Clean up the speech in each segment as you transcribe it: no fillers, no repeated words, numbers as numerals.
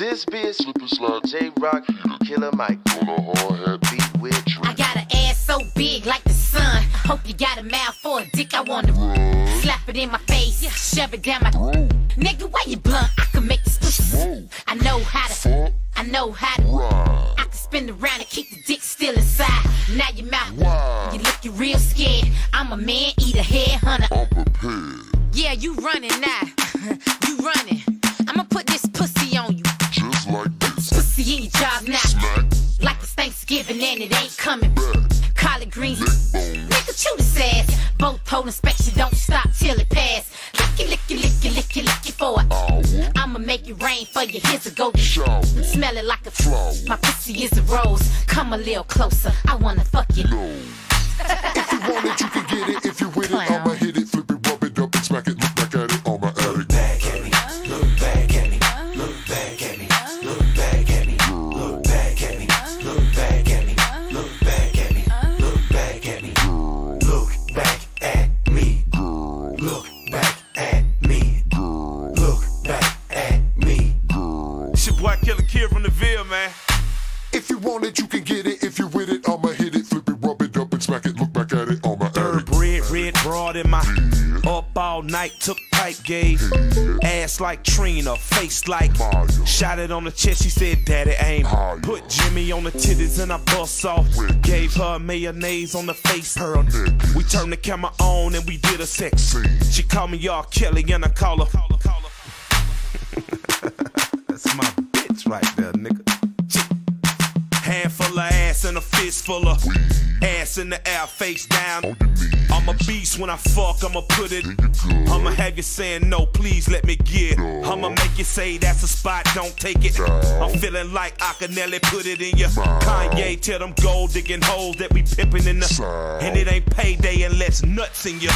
This bitch slipper slide, J-Rock, Killer Mike, on a hard hat beat with Drake. I got an ass so big like the sun. Hope you got a mouth for a dick. I wanna slap it in my face, shove it down my nigga. Why you blunt? I can make this pussy. I know how to. I know how to. I can spin around and keep the dick still inside. Now your mouth, you looking real scared. I'm a man eater, headhunter. I'm prepared. Yeah, you running now. You running. I'ma put this pussy on you. Just like this. Pussy in your jaws now. Smack. Like it's Thanksgiving and it ain't coming back. Collard greens, Neck nigga, chew this ass. Both hole inspection don't stop till it pass. Lick it for it. I'ma make it rain for you. Here's a golden shower. Smell it like a flower. My pussy is a rose. Come a little closer. I wanna fuck you. No. If you want it, you can get it. If you with it, I'ma hit it, flip it, rub it up, and smack it. Look back at it on my attic. Look back at me. Look back at me. Look back at me. Look back at me. Look back at me. Look back at me. Look back at me. Look back at me. Look back at me. Look back at me. Look back at me. It's your boy Killer Kid from the Ville, man. If you want it, you can get it. If you with it, I'ma hit it, flip it, rub it up, and smack it. Look back at it on my attic. Thoroughbred, red broad in my up all night, took pipe gauge. Ass like Trina, face like Maya. Shot it on the chest, she said, Daddy aim. Higher. Put Jimmy on the titties and I bust off. Gave her mayonnaise on the face, her Necklace. We turned the camera on and we did a sex. Scene. She called me y'all Kelly and I call her. That's my bitch right there, nigga. Handful of ass and a fist full of ass in the air, face down. On your knees. I'm a beast when I fuck, I'ma put it. Then you good. I'ma have you saying no, please let me get. I'ma make you say that's a spot, don't take it. I'm feeling like Akinelli, put it in ya. Kanye, tell them gold digging holes that we pimping in the. And it ain't payday unless nuts in ya.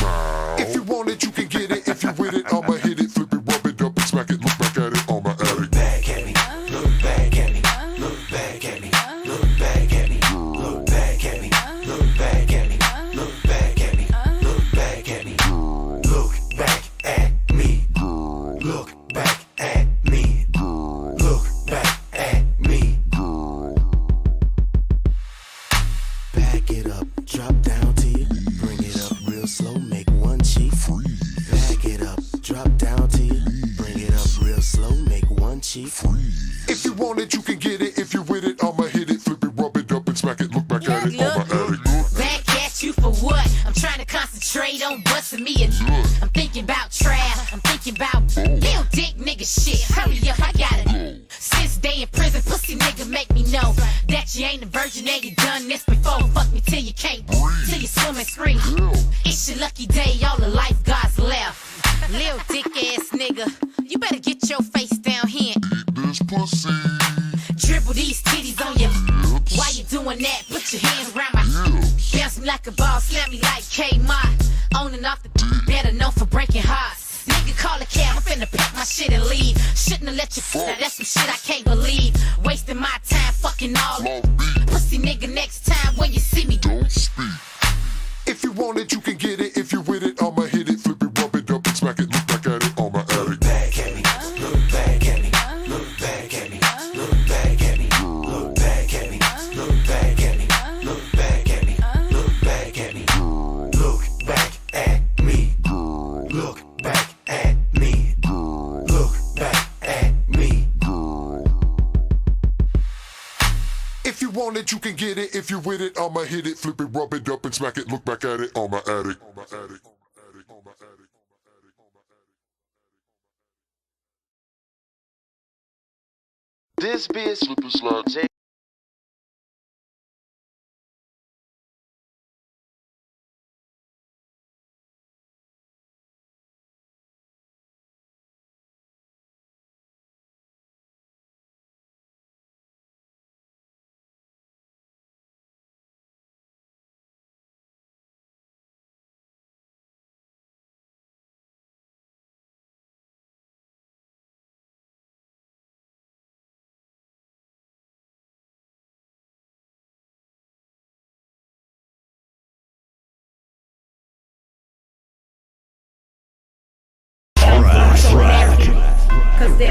If you want it, you can get it. If you with it, I'ma hit it, flip it, rub it up, and smack it. Look back at it on my attic. Look back at me. Look back at me. Look back at me. Look back at me. Look back at me. Look back at me. Look back at me. Look back at me. Look back at me. Look back at me. Look back at me. Back it up, drop down to you. Bring it up real slow, make one cheek freeze. Back it up, drop down to you. Bring it up real slow, make one cheek freeze. If you want it, you can get it. If you with it, I'ma hit it, flip it, rub it up, and smack it. Look back at it on my attic. Back at you for what? I'm trying to concentrate on busting me a. I'm thinking about trap. I'm thinking about little dick nigga shit. Hurry up, I gotta. Since day in prison, pussy nigga make me know that you ain't a virgin and you done this before. Fuck me till you can't, till you swim and scream. It's your lucky day, all the lifeguards left. Little dick ass nigga, you better get your face down here. Eat this pussy. Dribble these titties on you. While you doing that, put your hands around my. Bounce me like a ball, slam me like K-Mod. On and off the better known for breaking hearts. Nigga call a cab, I'm finna pack my shit and leave. Shouldn't have let you now that's some shit I can't believe. Wasting my time fucking all. Pussy nigga, next time when you see me, Don't speak. If you want it, you can get it. If you with it, I'ma hit it, flip it, rub it up, and smack it. Look back at it on my attic. Look back at me. Look back at me. Look back at me. Look back at me. Look back at me. Look back at me. Look back at me. Look back at me. Look back at me. Look back at me. Look back at me. If you want it, you can get it. If you with it, I'ma hit it, flip it, rub it up, and smack it. Look back at it on my attic. This bitch slipper slide.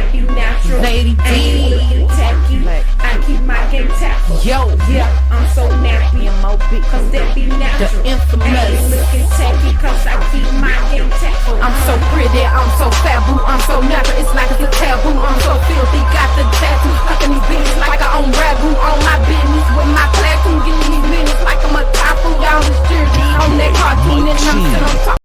that be natural. Lady I ain't D. looking tacky. I keep my game tactful. Yo. Yeah, I'm so nappy. M.O.B. Cause that be natural. The infamous. I ain't looking tacky cause I keep my game tactful. I'm so pretty, I'm so fat, boo, I'm so natural, it's like it's a taboo. I'm so filthy, got the tattoo, fucking these bitches like I own ragu. On my business with my platoon, getting these minutes like I'm a typhoon. Down the street, on that cartoon, and I'm still on top.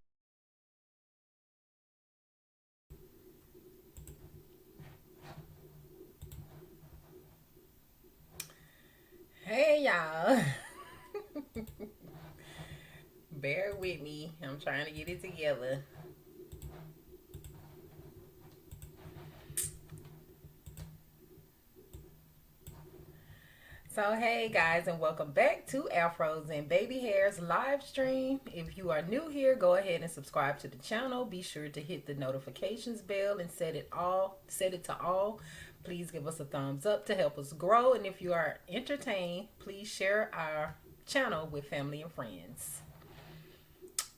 Hey y'all. Bear with me, I'm trying to get it together. So hey guys, and welcome back to Afros and Baby Hairs live stream. If you are new here, go ahead and subscribe to the channel. Be sure to hit the notifications bell and set it to all. Please give us a thumbs up to help us grow. And if you are entertained, please share our channel with family and friends.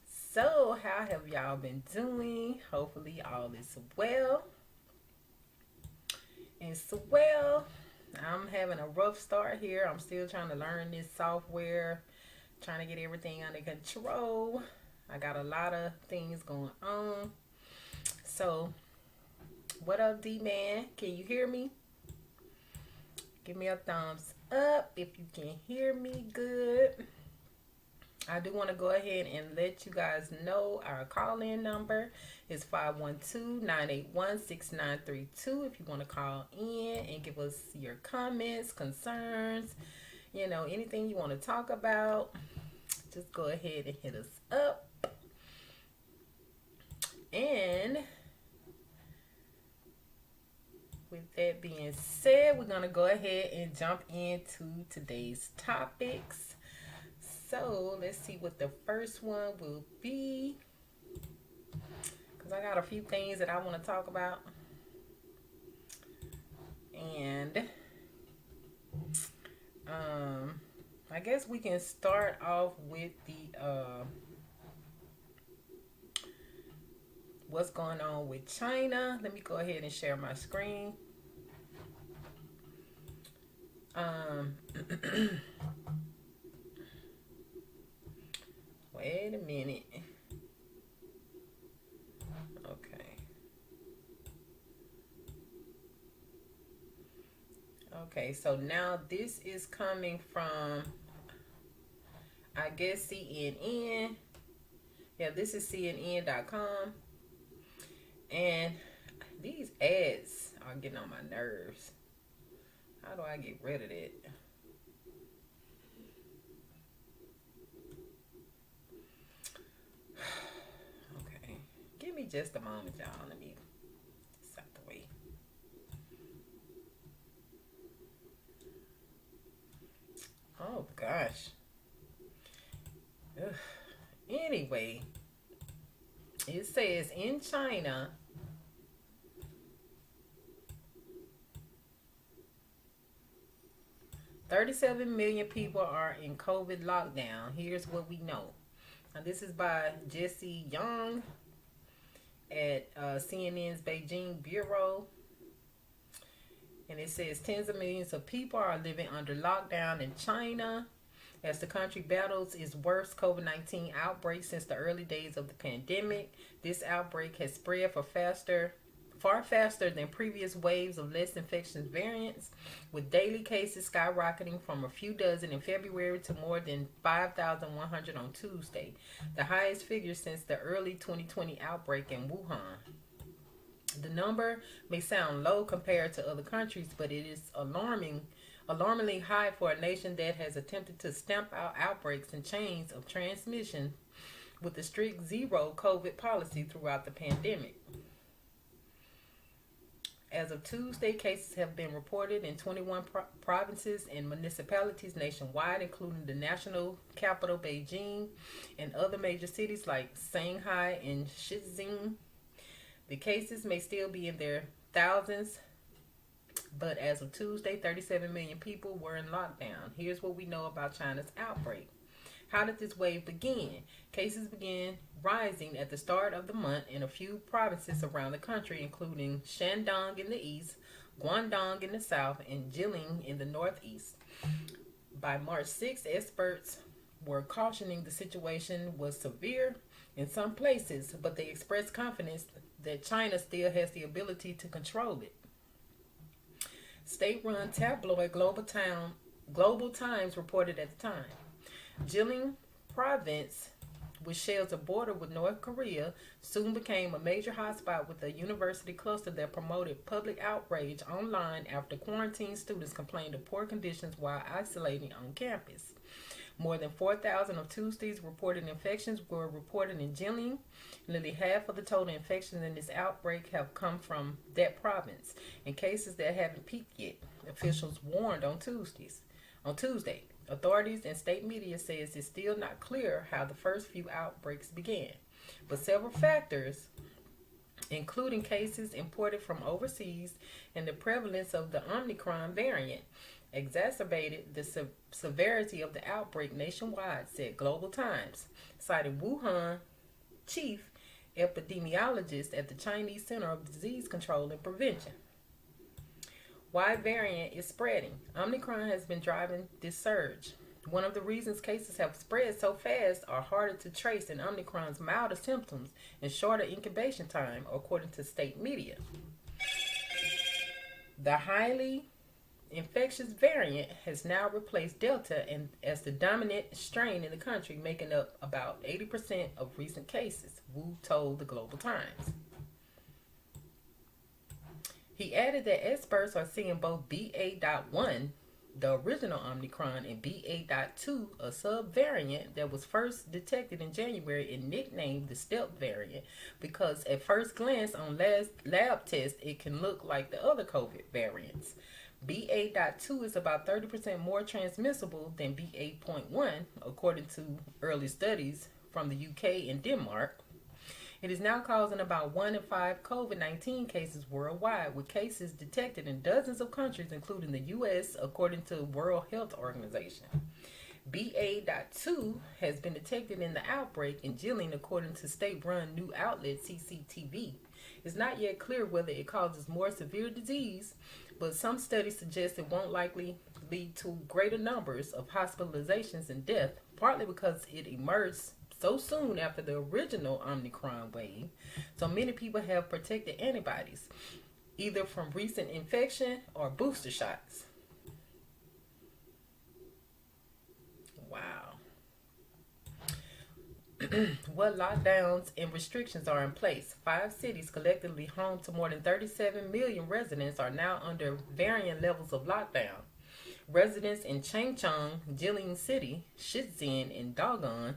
So how have y'all been doing? Hopefully all is well. It's well. I'm having a rough start here. I'm still trying to learn this software, trying to get everything under control. I got a lot of things going on. So, what up, D-Man? Can you hear me? Give me a thumbs up if you can hear me good. I do want to go ahead and let you guys know our call-in number is 512-981-6932 if you want to call in and give us your comments, concerns, you know, anything you want to talk about. Just go ahead and hit us up. And with that being said, we're going to go ahead and jump into today's topics. So let's see what the first one will be, because I got a few things that I want to talk about. And I guess we can start off with the what's going on with China. Let me go ahead and share my screen. Wait a minute. Okay. Okay, so now this is coming from, I guess, CNN. Yeah, this is CNN.com. And these ads are getting on my nerves. How do I get rid of it? Give me just a moment, y'all. Let me get out the way. Oh gosh. Ugh. Anyway, it says in China, $37 million people are in COVID lockdown. Here's what we know. Now, this is by Jesse Young at CNN's Beijing Bureau. And it says tens of millions of people are living under lockdown in China as the country battles its worst COVID-19 outbreak since the early days of the pandemic. This outbreak has spread far faster than previous waves of less infectious variants, with daily cases skyrocketing from a few dozen in February to more than 5,100 on Tuesday, the highest figure since the early 2020 outbreak in Wuhan. The number may sound low compared to other countries, but it is alarmingly high for a nation that has attempted to stamp out outbreaks and chains of transmission with a strict zero COVID policy throughout the pandemic. As of Tuesday, cases have been reported in 21 provinces and municipalities nationwide, including the national capital, Beijing, and other major cities like Shanghai and Shenzhen. The cases may still be in their thousands, but as of Tuesday, 37 million people were in lockdown. Here's what we know about China's outbreak. How did this wave begin? Cases began rising at the start of the month in a few provinces around the country, including Shandong in the east, Guangdong in the south, and Jilin in the northeast. By March 6, experts were cautioning the situation was severe in some places, but they expressed confidence that China still has the ability to control it. State-run tabloid Global Times reported at the time. Jilin province, which shares a border with North Korea, soon became a major hotspot with a university cluster that promoted public outrage online after quarantine students complained of poor conditions while isolating on campus. More than 4,000 of Tuesday's reported infections were reported in Jilin. Nearly half of the total infections in this outbreak have come from that province, and cases that haven't peaked yet, officials warned on Tuesday. Authorities and state media says it's still not clear how the first few outbreaks began, but several factors, including cases imported from overseas and the prevalence of the Omicron variant, exacerbated the severity of the outbreak nationwide, said Global Times, citing Wuhan chief epidemiologist at the Chinese Center of Disease Control and Prevention. Why variant is spreading. Omicron has been driving this surge. One of the reasons cases have spread so fast are harder to trace in Omicron's milder symptoms and shorter incubation time, according to state media. The highly infectious variant has now replaced Delta and as the dominant strain in the country, making up about 80% of recent cases, Wu told the Global Times. He added that experts are seeing both BA.1, the original Omicron, and BA.2, a subvariant that was first detected in January and nicknamed the stealth variant because at first glance on lab tests it can look like the other COVID variants. BA.2 is about 30% more transmissible than BA.1, according to early studies from the UK and Denmark. It is now causing about 1 in 5 COVID-19 cases worldwide, with cases detected in dozens of countries, including the U.S., according to the World Health Organization. BA.2 has been detected in the outbreak in Jilin, according to state-run new outlet CCTV. It's not yet clear whether it causes more severe disease, but some studies suggest it won't likely lead to greater numbers of hospitalizations and death, partly because it emerged so soon after the original Omicron wave. So many people have protected antibodies, either from recent infection or booster shots. Wow. What lockdowns and restrictions are in place? 5 cities, collectively home to more than 37 million residents, are now under varying levels of lockdown. Residents in Changchun, Jilin City, Shenzhen, and Dogon,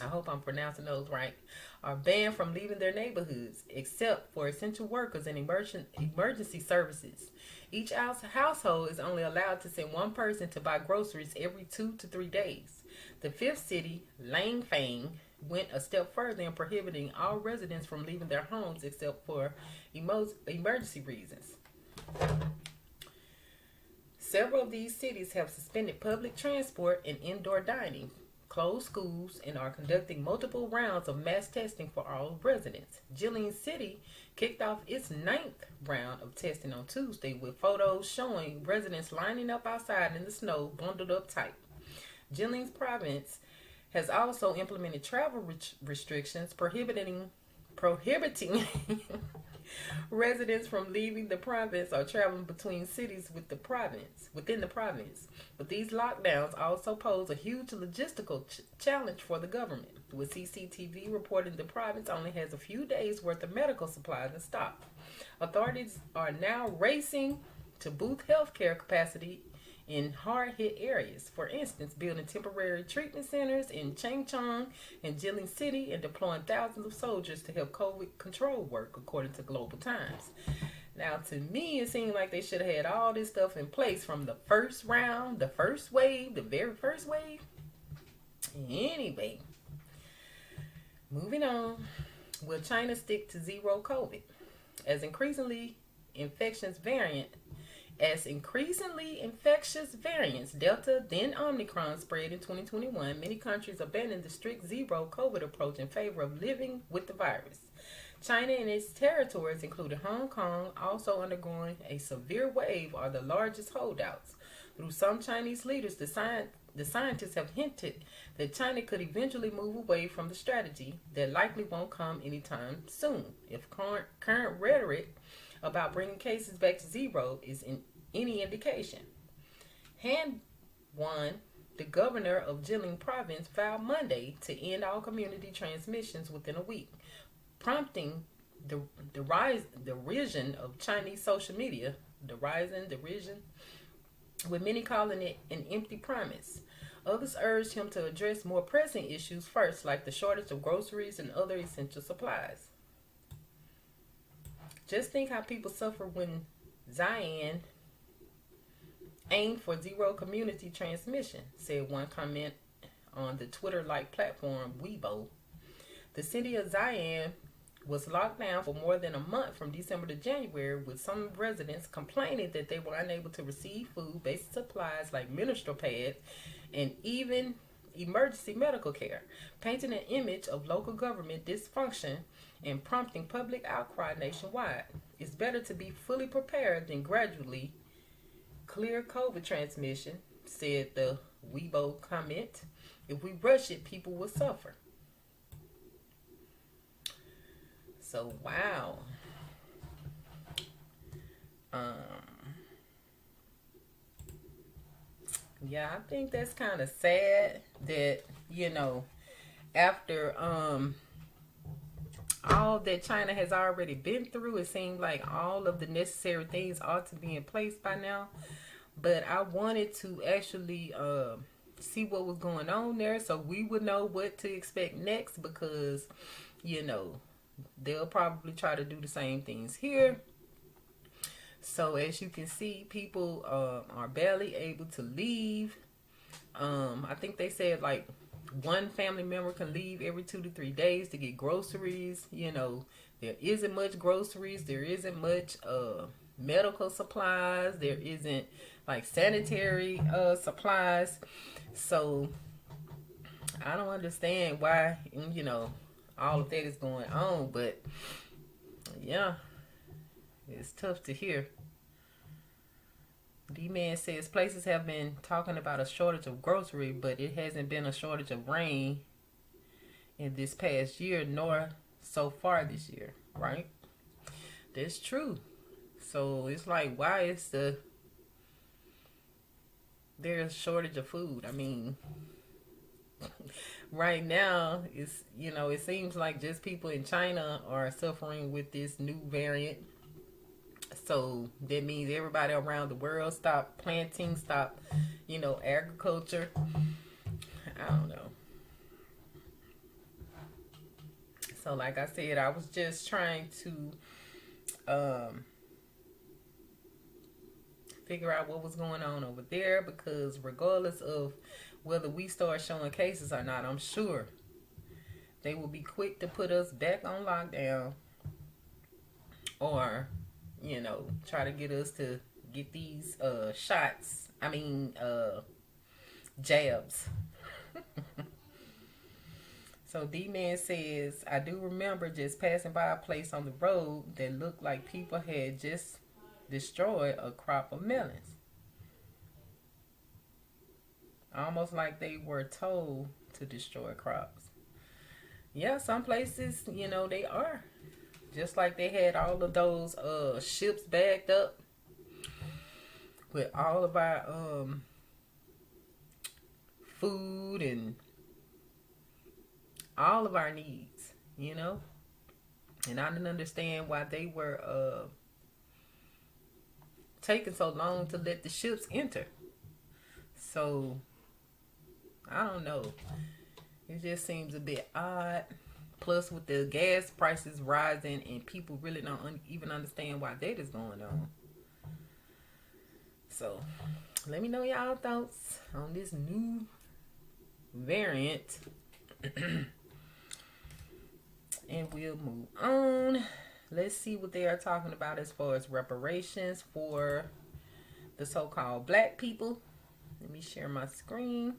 I hope I'm pronouncing those right, are banned from leaving their neighborhoods, except for essential workers and emergency services. Each household is only allowed to send one person to buy groceries every 2 to 3 days. The 5th city, Langfang, went a step further in prohibiting all residents from leaving their homes except for emergency reasons. Several of these cities have suspended public transport and indoor dining, closed schools, and are conducting multiple rounds of mass testing for all residents. Jilin City kicked off its 9th round of testing on Tuesday, with photos showing residents lining up outside in the snow, bundled up tight. Jilin's province has also implemented travel restrictions prohibiting residents from leaving the province or traveling between cities within the province. But these lockdowns also pose a huge logistical challenge for the government, with CCTV reporting the province only has a few days worth of medical supplies in stock. Authorities are now racing to boost healthcare capacity in hard-hit areas. For instance, building temporary treatment centers in Changchun and Jilin City and deploying thousands of soldiers to help COVID control work, according to Global Times. Now, to me, it seemed like they should have had all this stuff in place from the first round, the first wave, the very first wave. Anyway, moving on. Will China stick to zero COVID? As increasingly infections variant As increasingly infectious variants, Delta, then Omicron, spread in 2021, many countries abandoned the strict zero COVID approach in favor of living with the virus. China and its territories, including Hong Kong, also undergoing a severe wave, are the largest holdouts. Through some Chinese leaders, the scientists have hinted that China could eventually move away from the strategy that likely won't come anytime soon. If current rhetoric about bringing cases back to zero is in any indication. Han Wan, the governor of Jilin province, vowed Monday to end all community transmissions within a week, prompting the derision of Chinese social media, derision, with many calling it an empty promise. Others urged him to address more pressing issues first, like the shortage of groceries and other essential supplies. Just think how people suffer when Zion aimed for zero community transmission, said one comment on the Twitter-like platform Weibo. The city of Zion was locked down for more than a month from December to January, with some residents complaining that they were unable to receive food, basic supplies like menstrual pads, and even emergency medical care, painting an image of local government dysfunction and prompting public outcry nationwide. It's better to be fully prepared than gradually clear COVID transmission, said the Weibo comment. If we rush it, people will suffer. So, wow. Yeah, I think that's kind of sad that, after all that China has already been through, it seemed like all of the necessary things ought to be in place by now. But I wanted to actually see what was going on there so we would know what to expect next, because, they'll probably try to do the same things here. So as you can see, people are barely able to leave. I think they said like one family member can leave every 2 to 3 days to get groceries. There isn't much groceries. There isn't much medical supplies. There isn't like sanitary supplies. So I don't understand why, all of that is going on, but yeah, it's tough to hear. D-Man says places have been talking about a shortage of grocery, but it hasn't been a shortage of rain in this past year, nor so far this year, right? That's true. So it's like, why is there's a shortage of food? I mean, right now, it seems like just people in China are suffering with this new variant. So that means everybody around the world stop planting, stop, agriculture. I don't know. So like I said, I was just trying to figure out what was going on over there, because regardless of whether we start showing cases or not, I'm sure they will be quick to put us back on lockdown, or try to get us to get these jabs. So D-Man says, I do remember just passing by a place on the road that looked like people had just destroyed a crop of melons. Almost like they were told to destroy crops. Yeah, some places, they are. Just like they had all of those ships backed up with all of our food and all of our needs, And I didn't understand why they were taking so long to let the ships enter. So, I don't know. It just seems a bit odd. Plus, with the gas prices rising and people really don't even understand why that is going on. So, let me know y'all thoughts on this new variant. And we'll move on. Let's see what they are talking about as far as reparations for the so-called black people. Let me share my screen.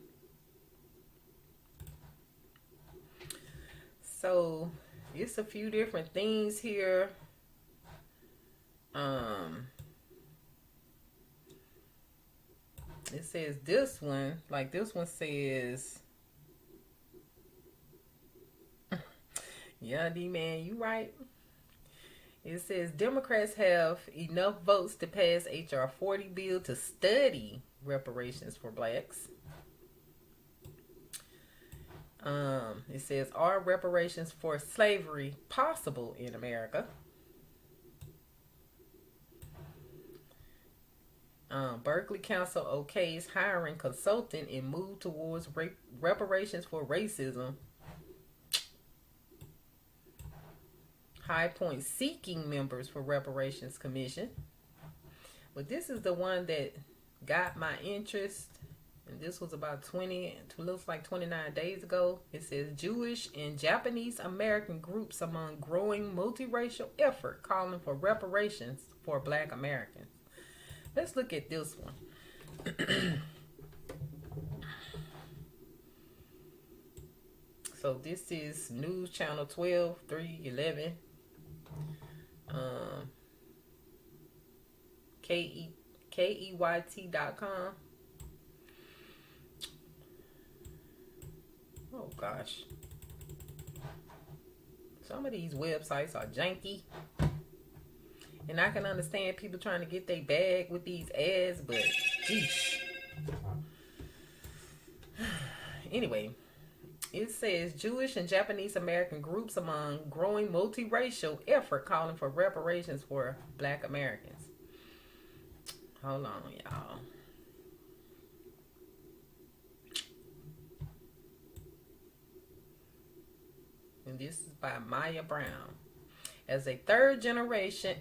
So it's a few different things here. It says this one, like this one says, yeah, D-Man, you right. It says Democrats have enough votes to pass H.R. 40 bill to study reparations for blacks. It says, are reparations for slavery possible in America? Berkeley Council okays hiring consultant and move towards reparations for racism. High Point seeking members for reparations commission. But this is the one that got my interest. And this was about 29 days ago. It says Jewish and Japanese American groups among growing multiracial effort calling for reparations for Black Americans. Let's look at this one. So this is News Channel 12, 311. KEYT.com. Oh gosh. Some of these websites are janky. And I can understand people trying to get their bag with these ads, but geesh. Anyway, it says Jewish and Japanese American groups among growing multiracial effort calling for reparations for Black Americans. Hold on, y'all. And this is by Maya Brown. As a third generation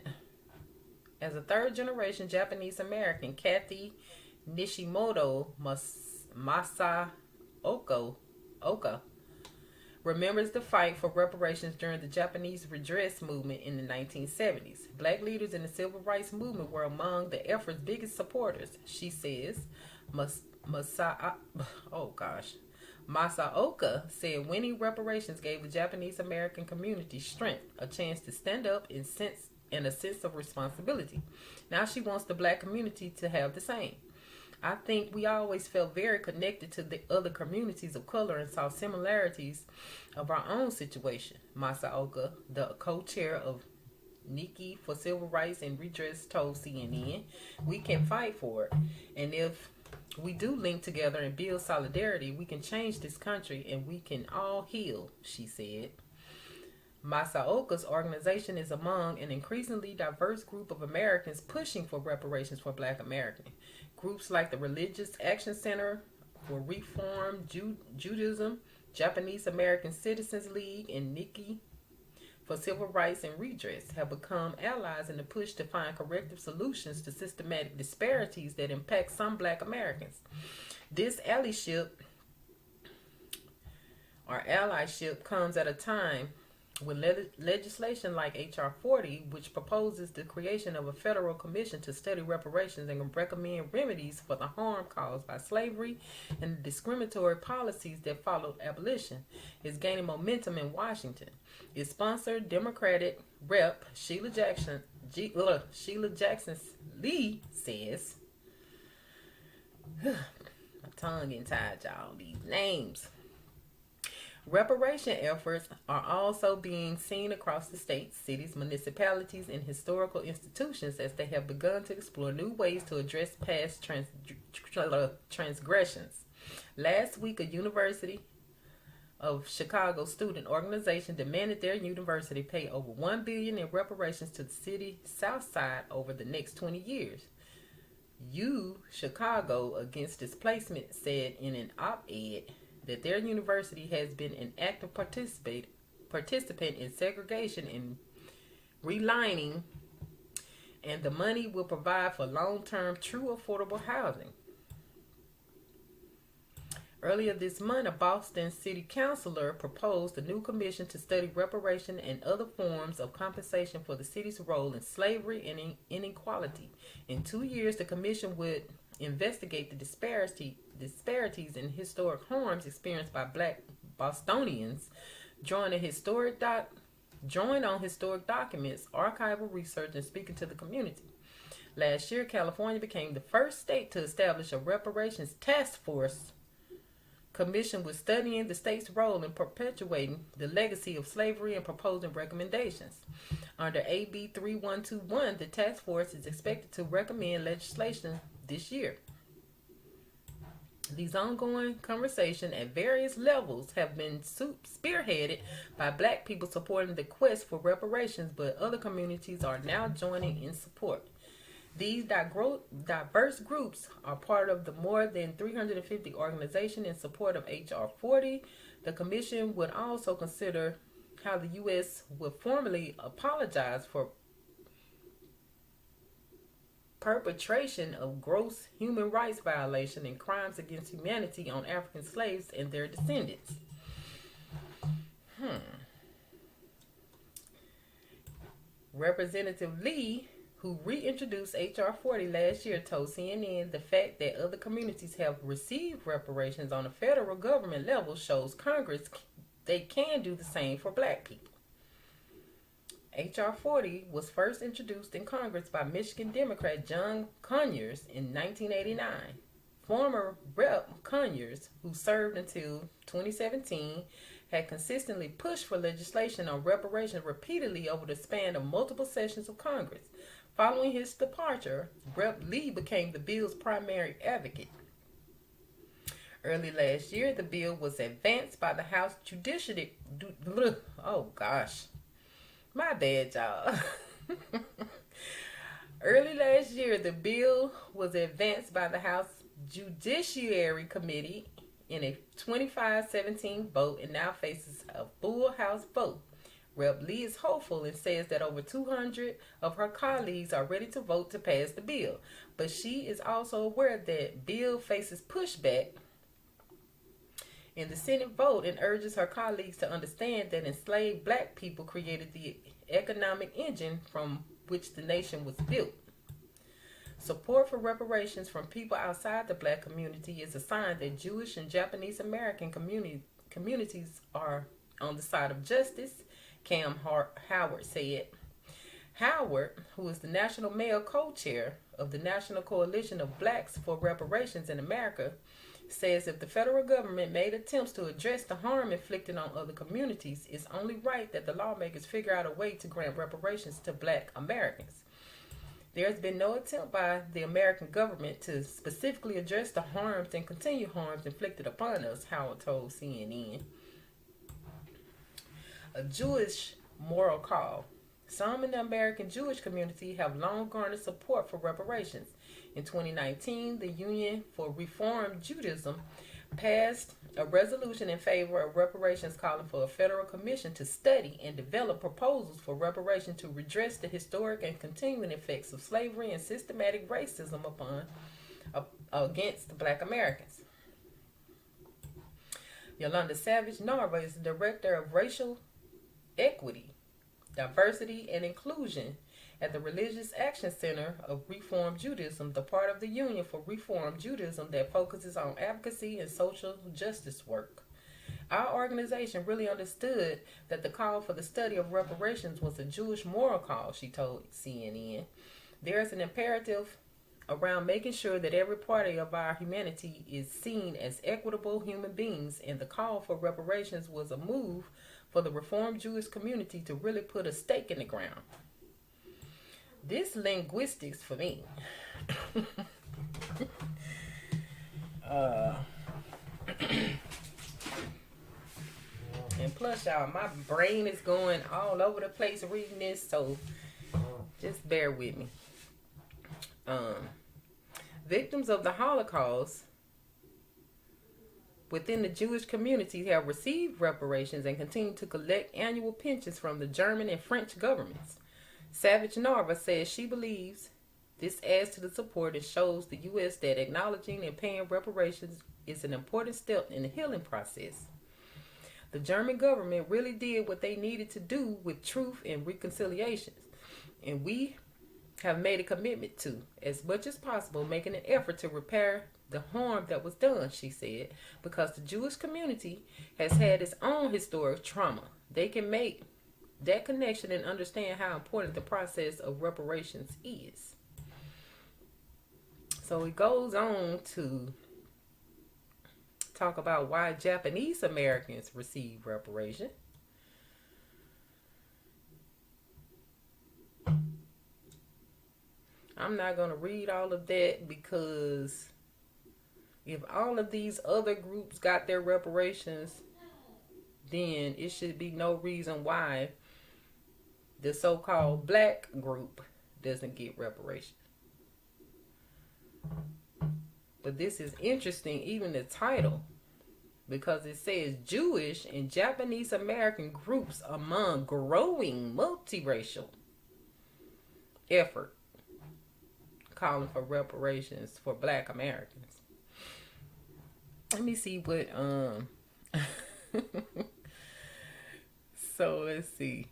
Japanese American, Kathy Nishimoto Masaoka remembers the fight for reparations during the Japanese redress movement in the 1970s. Black leaders in the civil rights movement were among the effort's biggest supporters, she says. Masaoka said winning reparations gave the Japanese American community strength, a chance to stand up and a sense of responsibility. Now she wants the Black community to have the same. I think we always felt very connected to the other communities of color and saw similarities of our own situation. Masaoka, the co-chair of Nikki for Civil Rights and Redress, told CNN, we can fight for it. And if we do link together and build solidarity, we can change this country and we can all heal, she said. Masaoka's organization is among an increasingly diverse group of Americans pushing for reparations for Black Americans. Groups like the Religious Action Center for Reform Judaism, Japanese American Citizens League, and Nikki for Civil Rights and Redress have become allies in the push to find corrective solutions to systematic disparities that impact some Black Americans. This allyship comes at a time when legislation like H.R. 40, which proposes the creation of a federal commission to study reparations and recommend remedies for the harm caused by slavery and the discriminatory policies that followed abolition, is gaining momentum in Washington. Its sponsor, Democratic Rep. Sheila Jackson Lee says, my tongue getting tired, y'all, these names. Reparation efforts are also being seen across the states, cities, municipalities, and historical institutions as they have begun to explore new ways to address past transgressions. Last week, a University of Chicago student organization demanded their university pay over $1 billion in reparations to the city South Side over the next 20 years. Chicago Against Displacement said in an op-ed that their university has been an active participant in segregation and relining, and the money will provide for long-term, true affordable housing. Earlier this month, a Boston city councilor proposed a new commission to study reparation and other forms of compensation for the city's role in slavery and inequality. In 2 years, the commission would investigate the disparities in historic harms experienced by black Bostonians, drawing on historic documents, archival research, and speaking to the community. Last year, California became the first state to establish a reparations task force commission with studying the state's role in perpetuating the legacy of slavery and proposing recommendations. Under AB 3121, the task force is expected to recommend legislation this year. These ongoing conversations at various levels have been spearheaded by black people supporting the quest for reparations, but other communities are now joining in support. These diverse groups are part of the more than 350 organizations in support of H.R. 40. The commission would also consider how the U.S. would formally apologize for perpetration of gross human rights violation and crimes against humanity on African slaves and their descendants. Representative Lee, who reintroduced H.R. 40 last year, told CNN the fact that other communities have received reparations on a federal government level shows Congress they can do the same for black people. H.R. 40 was first introduced in Congress by Michigan Democrat John Conyers in 1989. Former Rep. Conyers, who served until 2017, had consistently pushed for legislation on reparations repeatedly over the span of multiple sessions of Congress. Following his departure, Rep. Lee became the bill's primary advocate. Early last year, the bill was advanced by the House Judiciary. Oh gosh, my bad, y'all. Early last year, the bill was advanced by the House Judiciary Committee in a 25-17 vote and now faces a full House vote. Rep. Lee is hopeful and says that over 200 of her colleagues are ready to vote to pass the bill. But she is also aware that bill faces pushback in the Senate vote and urges her colleagues to understand that enslaved black people created the economic engine from which the nation was built. Support for reparations from people outside the black community is a sign that Jewish and Japanese American communities are on the side of justice, Cam Howard said. Howard, who is the national male co-chair of the National Coalition of Blacks for Reparations in America, says if the federal government made attempts to address the harm inflicted on other communities, it's only right that the lawmakers figure out a way to grant reparations to black Americans. There has been no attempt by the American government to specifically address the harms and continued harms inflicted upon us, Howard told CNN. A Jewish moral call. Some in the American Jewish community have long garnered support for reparations. In 2019, the Union for Reform Judaism passed a resolution in favor of reparations, calling for a federal commission to study and develop proposals for reparation to redress the historic and continuing effects of slavery and systematic racism against black Americans. Yolanda Savage Narva is the director of racial equity, diversity, and inclusion at the Religious Action Center of Reform Judaism, the part of the Union for Reform Judaism that focuses on advocacy and social justice work. Our organization really understood that the call for the study of reparations was a Jewish moral call, she told CNN. There is an imperative around making sure that every party of our humanity is seen as equitable human beings, and the call for reparations was a move for the Reformed Jewish community to really put a stake in the ground. This linguistics for me. And plus, y'all, my brain is going all over the place reading this, so just bear with me. Victims of the Holocaust within the Jewish community have received reparations and continue to collect annual pensions from the German and French governments. Savage Narva says she believes This adds to the support and shows the U.S. that acknowledging and paying reparations is an important step in the healing process. The German government really did what they needed to do with truth and reconciliation, and we have made a commitment to, as much as possible, making an effort to repair the harm that was done, she said, because the Jewish community has had its own historic trauma. They can make that connection and understand how important the process of reparations is. So it goes on to talk about why Japanese Americans receive reparation. I'm not going to read all of that, because if all of these other groups got their reparations, then it should be no reason why the so-called black group doesn't get reparations. But this is interesting, even the title, because it says Jewish and Japanese American groups among growing multiracial effort calling for reparations for black Americans. Let me see what so let's see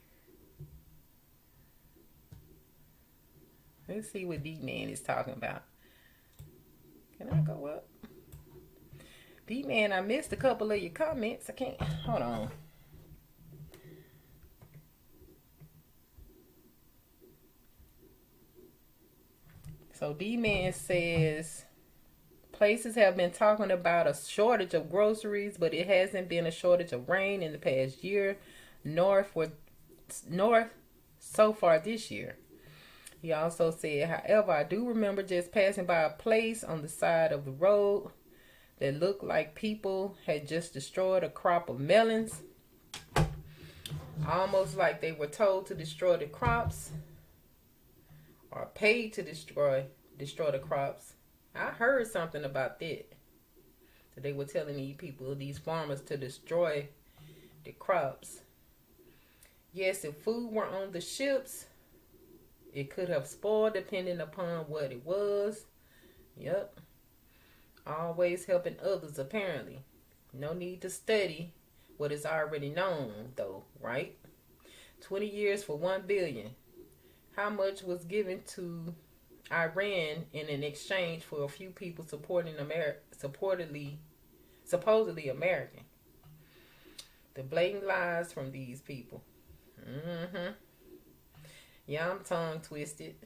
what D-Man is talking about. Can I go up? D-Man, I missed a couple of your comments. I can't, hold on. So D-Man says, places have been talking about a shortage of groceries, but it hasn't been a shortage of rain in the past year, nor so far this year. He also said, however, I do remember just passing by a place on the side of the road that looked like people had just destroyed a crop of melons, almost like they were told to destroy the crops or paid to destroy the crops. I heard something about that they were telling these people, these farmers, to destroy the crops. Yes, if food were on the ships, it could have spoiled depending upon what it was. Yep. Always helping others, apparently. No need to study what is already known, though, right? 20 years for $1 billion. How much was given to Iran in an exchange for a few people supposedly American? The blatant lies from these people. Yeah, I'm tongue twisted.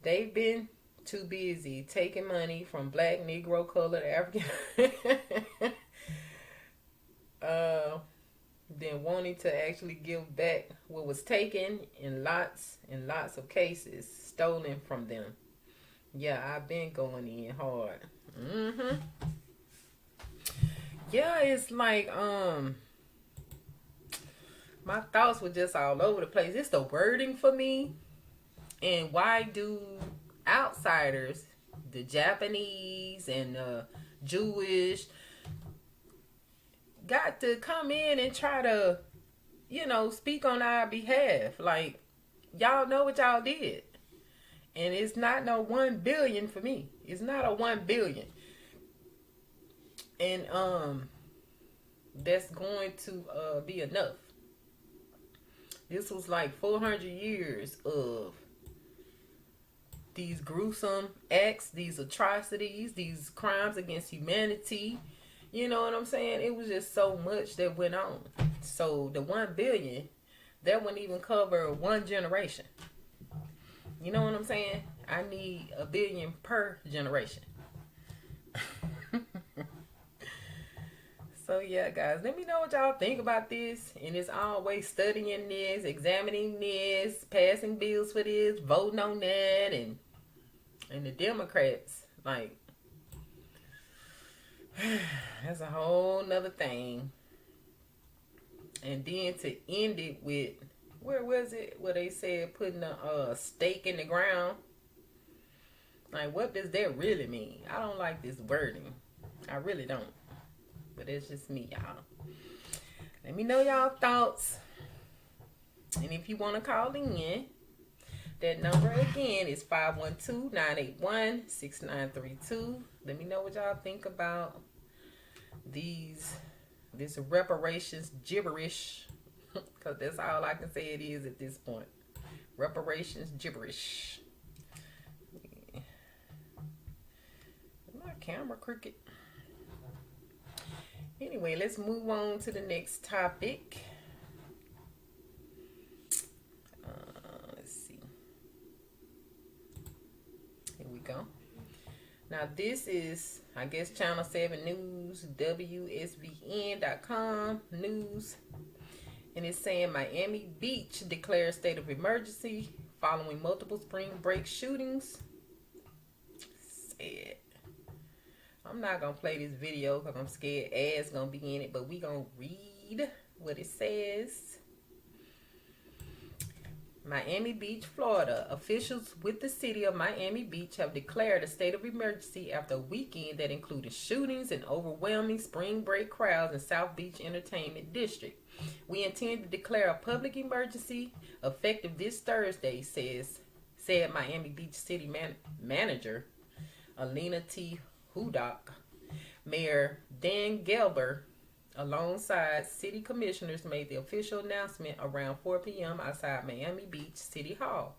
They've been too busy taking money from black, Negro, colored, African, than wanting to actually give back what was taken in lots and lots of cases, stolen from them. Yeah, I've been going in hard. Yeah, it's like, my thoughts were just all over the place. It's the wording for me. And why do outsiders, the Japanese and Jewish, got to come in and try to, speak on our behalf? Like, y'all know what y'all did. And it's not no 1 billion for me. It's not a 1 billion. And that's going to be enough. This was like 400 years of these gruesome acts, these atrocities, these crimes against humanity. You know what I'm saying? It was just so much that went on. So the 1 billion, that wouldn't even cover one generation. You know what I'm saying? I need $1 billion per generation. So yeah, guys, let me know what y'all think about this. And it's always studying this, examining this, passing bills for this, voting on that, and the Democrats, like, that's a whole nother thing. And then to end it with, where was it? Where they said putting a stake in the ground. Like, what does that really mean? I don't like this wording. I really don't. But it's just me, y'all. Let me know y'all thoughts. And if you want to call in, That number again is 512-981-6932. Let me know what y'all think about this reparations gibberish. Because that's all I can say it is at this point. Reparations gibberish. My camera crooked. Anyway, let's move on to the next topic. Let's see. Here we go. Now this is, I guess, Channel 7 News, WSVN.com news. And it's saying Miami Beach declares state of emergency following multiple spring break shootings. Sad. I'm not going to play this video because I'm scared ads going to be in it. But we going to read what it says. Miami Beach, Florida. Officials with the city of Miami Beach have declared a state of emergency after a weekend that included shootings and overwhelming spring break crowds in South Beach Entertainment District. We intend to declare a public emergency effective this Thursday, said Miami Beach City Manager Alina T. Hudak. Mayor Dan Gelber, alongside city commissioners, made the official announcement around 4 p.m. outside Miami Beach City Hall.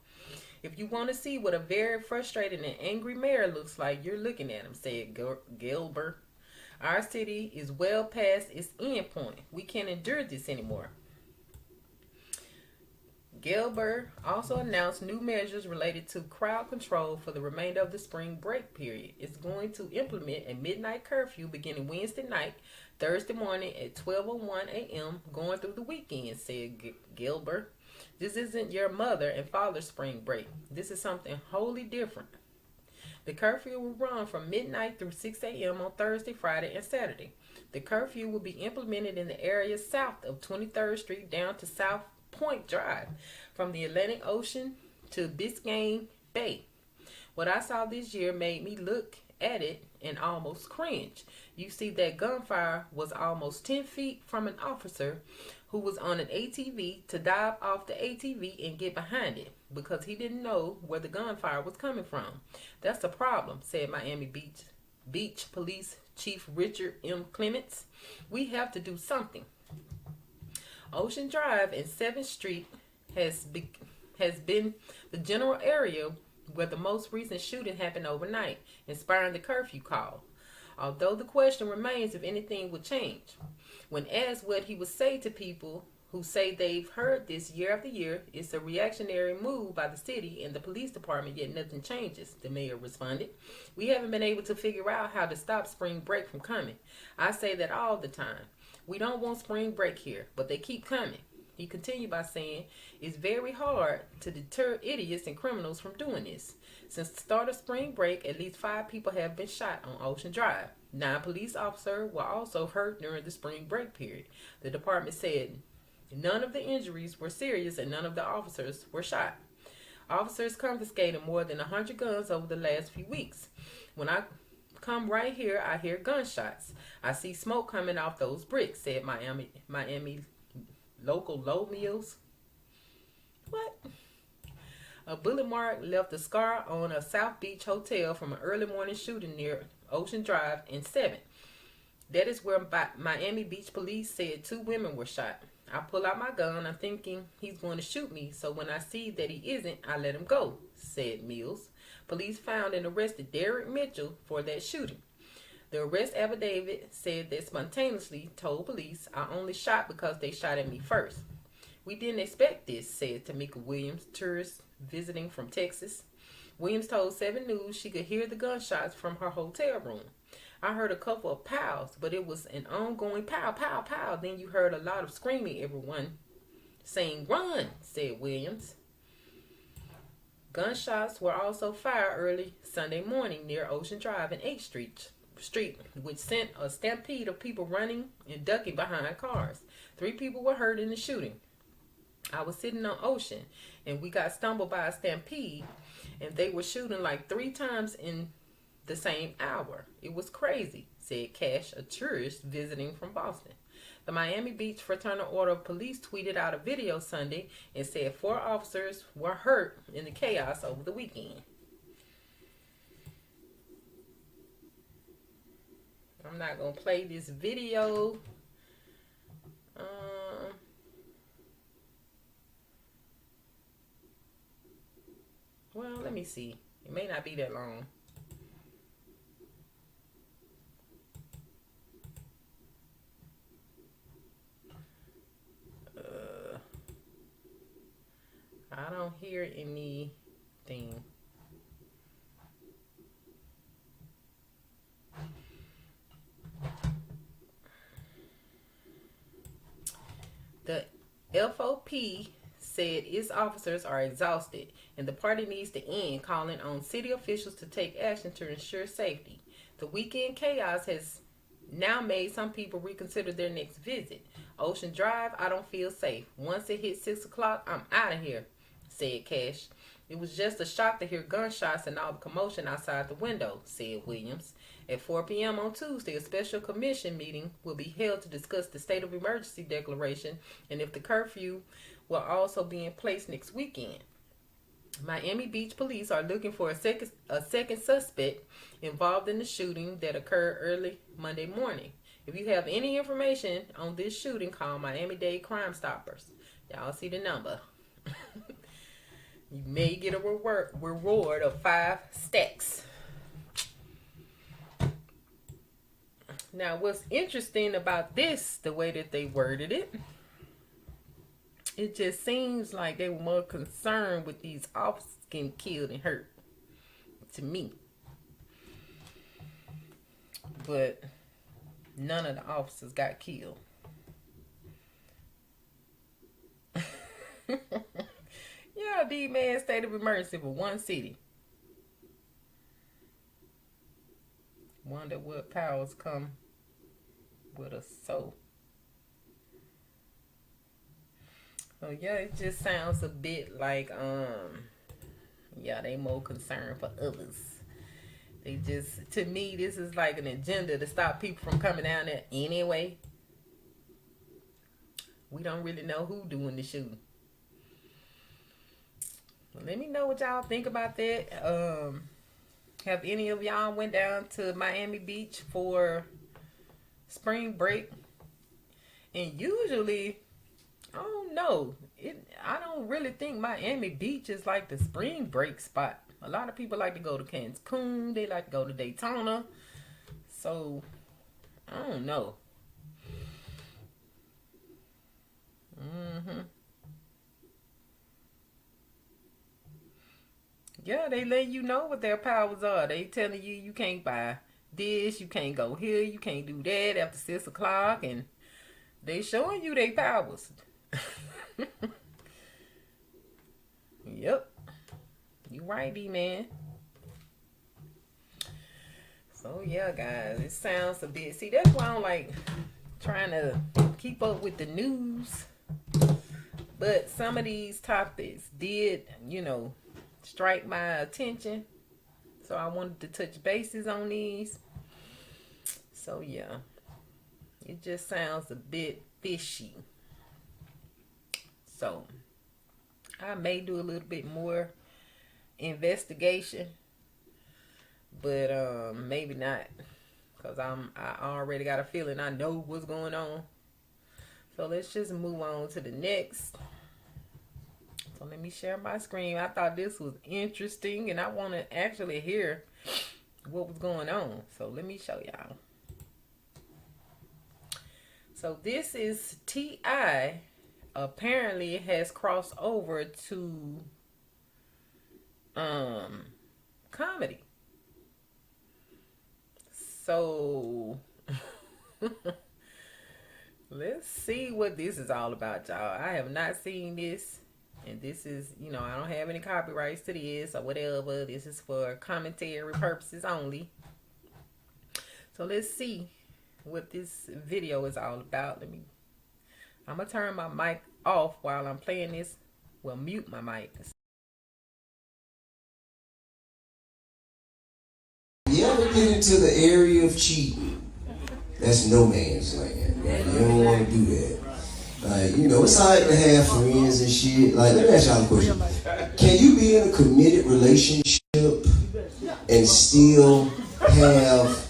If you want to see what a very frustrated and angry mayor looks like, you're looking at him, said Gelber. Our city is well past its end point. We can't endure this anymore. Gelber also announced new measures related to crowd control for the remainder of the spring break period. It's going to implement a midnight curfew beginning Wednesday night, Thursday morning at 12:01 a.m., going through the weekend, said Gelber. This isn't your mother and father's spring break. This is something wholly different. The curfew will run from midnight through 6 a.m. on Thursday, Friday, and Saturday. The curfew will be implemented in the area south of 23rd Street down to South Point Drive, from the Atlantic Ocean to Biscayne Bay. What I saw this year made me look at it and almost cringe. You see, that gunfire was almost 10 feet from an officer who was on an ATV to dive off the ATV and get behind it because he didn't know where the gunfire was coming from. That's a problem, said Miami Beach Police Chief Richard M. Clements. We have to do something. Ocean Drive and 7th Street has been the general area where the most recent shooting happened overnight, inspiring the curfew call. Although the question remains if anything will change. When asked what he would say to people who say they've heard this year after year, it's a reactionary move by the city and the police department, yet nothing changes, the mayor responded. We haven't been able to figure out how to stop spring break from coming. I say that all the time. We don't want spring break here, but they keep coming. He continued by saying, it's very hard to deter idiots and criminals from doing this. Since the start of spring break, at least 5 people have been shot on Ocean Drive. 9 police officers were also hurt during the spring break period. The department said none of the injuries were serious and none of the officers were shot. Officers confiscated more than 100 guns over the last few weeks. When I come right here, I hear gunshots. I see smoke coming off those bricks, said Miami local Low Mills. What? A bullet mark left a scar on a South Beach hotel from an early morning shooting near Ocean Drive and 7th. That is where Miami Beach police said 2 women were shot. I pull out my gun. I'm thinking he's going to shoot me. So when I see that he isn't, I let him go, said Mills. Police found and arrested Derek Mitchell for that shooting. The arrest affidavit said that spontaneously told police, I only shot because they shot at me first. We didn't expect this, said Tamika Williams, tourist visiting from Texas. Williams told 7 News she could hear the gunshots from her hotel room. I heard a couple of pows, but it was an ongoing pow, pow, pow. Then you heard a lot of screaming, everyone saying, run, said Williams. Gunshots were also fired early Sunday morning near Ocean Drive and 8th Street, which sent a stampede of people running and ducking behind cars. 3 people were hurt in the shooting. I was sitting on Ocean, and we got stumbled by a stampede, and they were shooting like 3 times in the same hour. It was crazy, said Cash, a tourist visiting from Boston. The Miami Beach Fraternal Order of Police tweeted out a video Sunday and said 4 officers were hurt in the chaos over the weekend. I'm not going to play this video. Well, let me see. It may not be that long. I don't hear anything. The FOP said its officers are exhausted and the party needs to end, calling on city officials to take action to ensure safety. The weekend chaos has now made some people reconsider their next visit. Ocean Drive, I don't feel safe. Once it hits 6 o'clock, I'm out of here, said Cash. It was just a shock to hear gunshots and all the commotion outside the window, said Williams. At 4 p.m. on Tuesday, a special commission meeting will be held to discuss the state of emergency declaration and if the curfew will also be in place next weekend. Miami Beach police are looking for a second suspect involved in the shooting that occurred early Monday morning. If you have any information on this shooting, call Miami-Dade Crime Stoppers. Y'all see the number. You may get a reward of 5 stacks. Now, what's interesting about this, the way that they worded it, it just seems like they were more concerned with these officers getting killed and hurt, to me. But none of the officers got killed. Yeah, D-man, state of emergency for one city. Wonder what powers come with us. So yeah, it just sounds a bit like yeah, they more concerned for others. They just, to me, this is like an agenda to stop people from coming down there anyway. We don't really know who doing the shooting. Let me know what y'all think about that. Have any of y'all went down to Miami Beach for spring break? And usually, I don't know. I don't really think Miami Beach is like the spring break spot. A lot of people like to go to Cancun. They like to go to Daytona. So, I don't know. Yeah, they let you know what their powers are. They telling you you can't buy this, you can't go here, you can't do that after 6 o'clock, and they showing you their powers. Yep. You right, D-man. So, yeah, guys, it sounds a bit... See, that's why I don't like trying to keep up with the news. But some of these topics did, you know, strike my attention. So, I wanted to touch bases on these. So, yeah. It just sounds a bit fishy. So, I may do a little bit more investigation, but maybe not, because I already got a feeling I know what's going on. So let's just move on to the next. So let me share my screen. I thought this was interesting and I want to actually hear what was going on. So let me show y'all. So this is T.I. apparently has crossed over to comedy. So let's see what this is all about, y'all. I have not seen this, and this is, you know, I don't have any copyrights to this or whatever. This is for commentary purposes only. So let's see what this video is all about. I'm gonna turn my mic off while I'm playing this. Well, mute my mic. You ever get into the area of cheating? That's no man's land. Right? You don't want to do that. Like, you know, it's alright to have friends and shit. Like, let me ask y'all a question. Can you be in a committed relationship and still have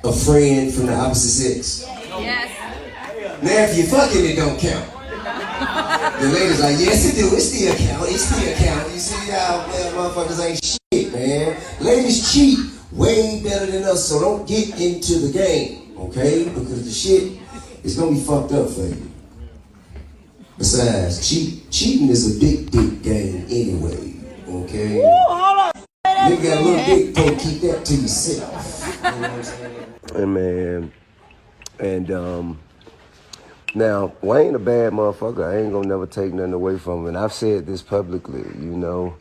a friend from the opposite sex? Yes. Now, if you're fucking, it don't count. The ladies like, yes, it do. It still count. It still count. You see how motherfuckers ain't shit, man. Ladies cheat way better than us, so don't get into the game, okay? Because the shit is gonna be fucked up for you. Besides, cheating is a big dick game anyway, okay? Nigga got a little dick, don't keep that to yourself. You know what I'm saying? And man, and now Wayne a bad motherfucker. I ain't gonna never take nothing away from him. And I've said this publicly, you know,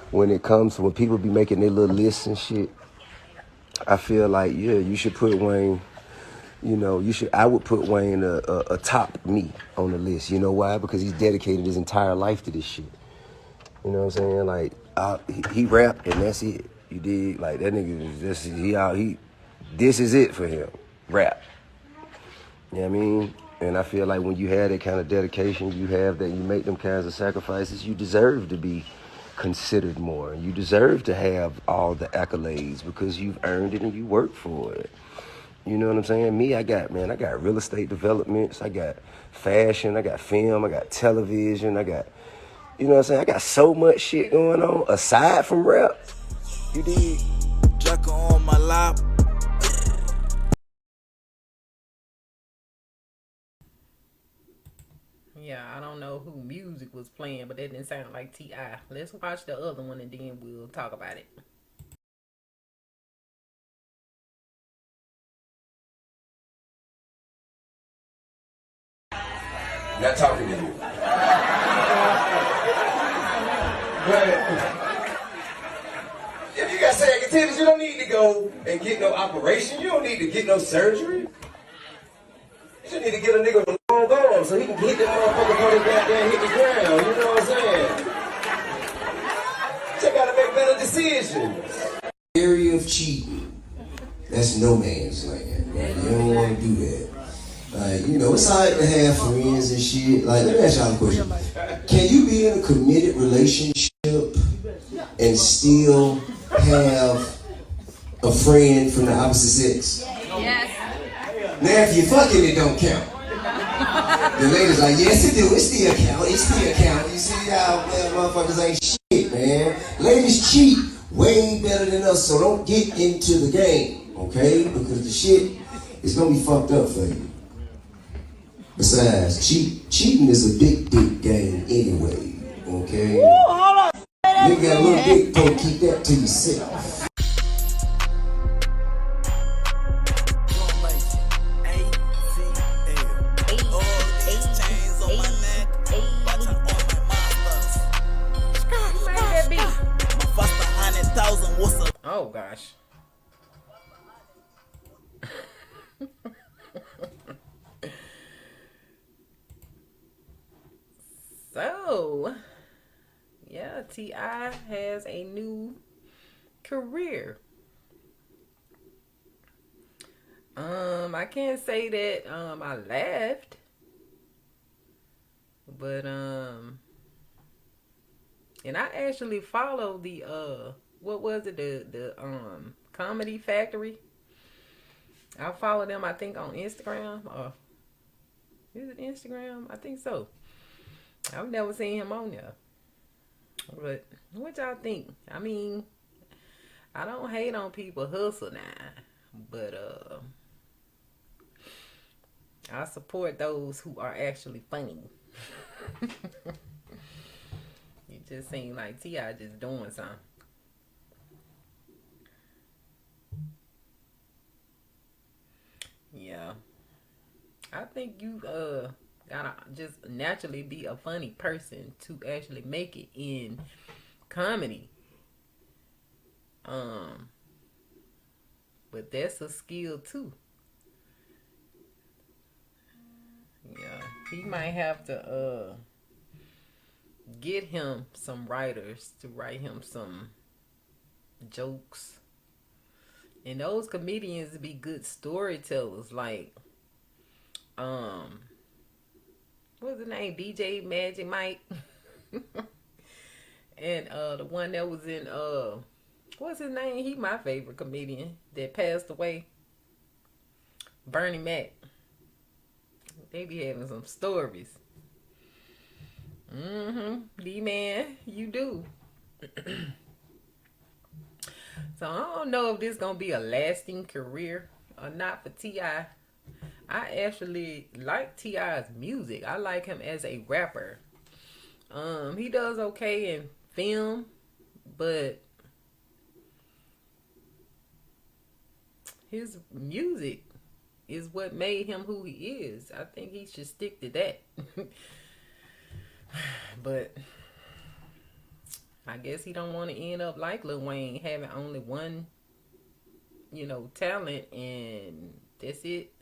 when it comes to when people be making their little lists and shit, I feel like, yeah, you should put Wayne, you know, I would put Wayne atop me on the list. You know why? Because he's dedicated his entire life to this shit. You know what I'm saying? Like, he rap and that's it. You dig? Like, that nigga is just, this is it for him. Rap. You know what I mean? And I feel like when you have that kind of dedication, you make them kinds of sacrifices, you deserve to be considered more. You deserve to have all the accolades because you've earned it and you work for it. You know what I'm saying? Me, I got real estate developments, I got fashion, I got film, I got television, I got, you know what I'm saying? I got so much shit going on aside from rap. You dig? Draco on my lap. Yeah, I don't know who music was playing, but that didn't sound like T.I. Let's watch the other one and then we'll talk about it. Not talking to you. But if you got saggy titties, you don't need to go and get no operation. You don't need to get no surgery. You just need to get a nigga with a long arm so he can hit that motherfucker on his goddamn hit the ground. You know what I'm saying? You gotta make better decisions. Area of cheating, that's no man's land, right? You don't want to do that. Like, you know, it's alright to have friends and shit. Like, let me ask y'all a question. Can you be in a committed relationship and still have a friend from the opposite sex? Yes. Now, if you're fucking, it don't count. The ladies like, yes, it do. It still count. It still count. You see how motherfuckers ain't shit, man. Ladies cheat way better than us, so don't get into the game, okay? Because the shit is gonna be fucked up for you. Besides, cheating is a big dick game anyway, okay? Nigga got a little dick, don't keep that to yourself. Oh gosh. So, yeah, T.I. has a new career. I can't say that I laughed, but and I actually follow the what was it, the Comedy Factory. I follow them, I think, on Instagram, or is it Instagram? I think so. I've never seen him on there. But what y'all think? I mean, I don't hate on people hustle now, but I support those who are actually funny. It just seems like T.I. just doing something. Yeah. I think you gotta just naturally be a funny person to actually make it in comedy. But that's a skill too. Yeah, he might have to get him some writers to write him some jokes. And those comedians be good storytellers. Like, what's his name? DJ Magic Mike. And the one that was in what's his name? He my favorite comedian that passed away. Bernie Mac. They be having some stories. D-Man, you do. So I don't know if this gonna be a lasting career or not for T.I. I actually like T.I.'s music. I like him as a rapper. He does okay in film, but his music is what made him who he is. I think he should stick to that. But I guess he don't want to end up like Lil Wayne, having only one, talent, and that's it.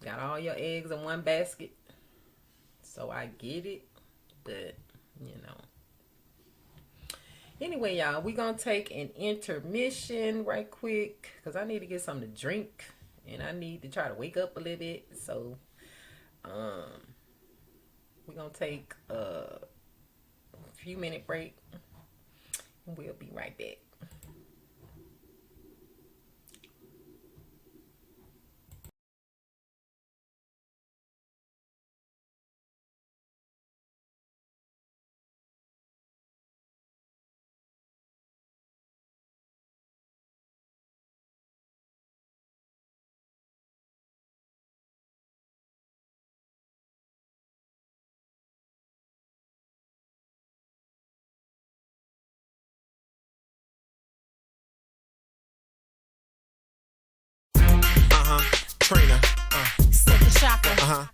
Got all your eggs in one basket. So I get it, but Anyway, y'all, we gonna take an intermission right quick because I need to get something to drink and I need to try to wake up a little bit. So we're gonna take a few minute break and we'll be right back. Trina, Second shocker.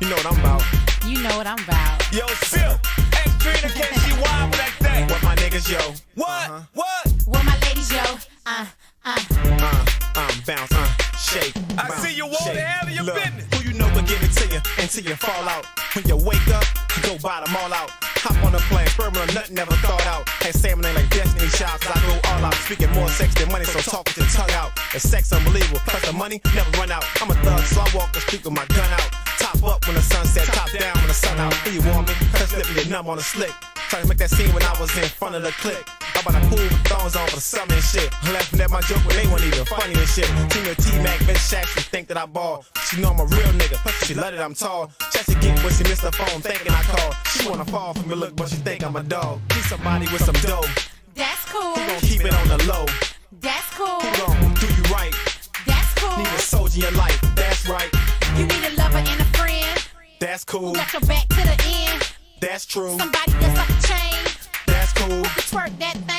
you know what I'm about. You know what I'm about. Yo, Silk, ex Trina, can she wild with that thing? What my niggas, yo? What? What my ladies, yo? Bounce, shake. I bounce, see you want shake. to handle your Look, business. Who you know will give it to you until you fall out. When you wake up, you go buy them all out. Hop on the plane, sperm or nothing never thought out. Hey, Sam ain't like Destiny Child, cause I go all out. Speaking more sex than money, so talk with your tongue out. The sex unbelievable, plus the money never run out. I'm a thug, so I walk the street with my gun out. Top up when the sun set, top down when the sun out. Here you want me, cause slip me numb on the slick. Trying to make that scene when I was in front of the clique. I'm about to pool with thongs on for the summer and shit. Laughing at my joke when they weren't even funny and shit. Tina T-Mac, bitch, Shaq, she think that I ball. She know I'm a real nigga, plus she love that I'm tall. Just to get when she missed the phone thinking I called. She wanna fall for me, look, but she think I'm a dog. Need somebody with some dough. That's cool. Who gon' keep it on the low? That's cool. Who gon' do you right? That's cool. Need a soldier in your life, that's right. You need a lover and a friend. That's cool. Who got your back to the end. That's true. Somebody that's off the chain. That's cool. Who can twerk that thing.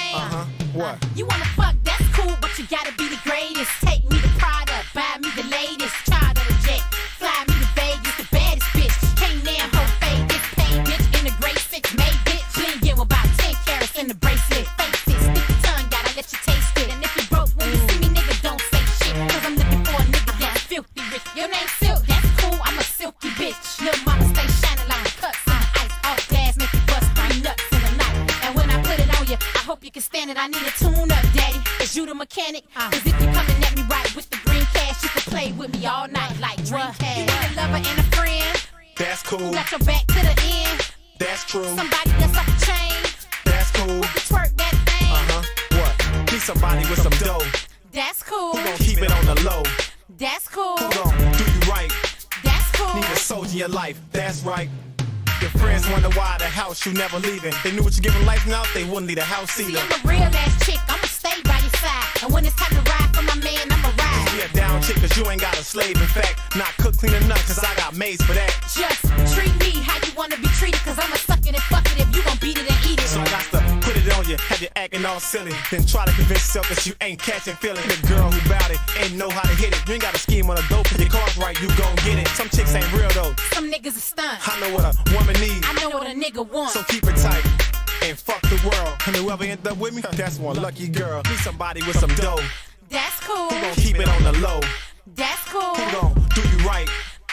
What? You wanna fuck, that's cool, but you gotta be the greatest. Take me to Prada, buy me the latest. Child of the jet, fly me to Vegas, the baddest bitch. Can't damn her fade, this paid bitch. In the gray 6 made bitch. Bling in with about 10 carats in the bracelet. Face it, stick your tongue out, I let you taste it. And if you broke when you see me, nigga, don't say shit. Cause I'm looking for a nigga that's filthy rich. Your name's Silk, that's cool, I'm a silky bitch. Lil' mama stay shining like cuts in the ice. Off gas, make you bust 3 nuts in the night. And when I put it on you, I hope you can stand it. I need a tune-up, daddy. Is you the mechanic? Cause if you coming at me right with the green cash, you can play with me all night like Dreamcast. You need a lover and a friend. That's cool. Who got your back to the end. That's true. Somebody that's off the chain. That's cool. Who can twerk that thing. What? Need somebody with some dough. That's cool. Who gon' keep it on the low? That's cool. Who gon' do you right? That's cool. Need a soldier in your life, that's right. Your friends wonder why the house you never leaving. They knew what you giving life now, they wouldn't leave the house See, either. I'm a real ass chick, I'ma stay by your side. And when it's time to ride for my man, I'ma ride. Be a down chick, cause you ain't got a slave. In fact, not cook, clean enough, cause I got maids for that. Just treat me how you wanna be treated, cause I'ma suck it and fuck it if you gon' beat it and eat it. So I got to put it on you, have you acting all silly. Then try to convince yourself that you ain't catching feeling. The girl who bout it ain't know how to hit it. You ain't got a scheme on a dope, cause your car's right, you gon' get it. Some chicks ain't real though. Some niggas are stunts. I know what a woman needs. I know what a nigga wants. So keep it tight and fuck the world. And whoever end up with me, that's one lucky girl. Need somebody with some dough. That's cool. Who gon' keep it on the low? That's cool. Who gon' do you right?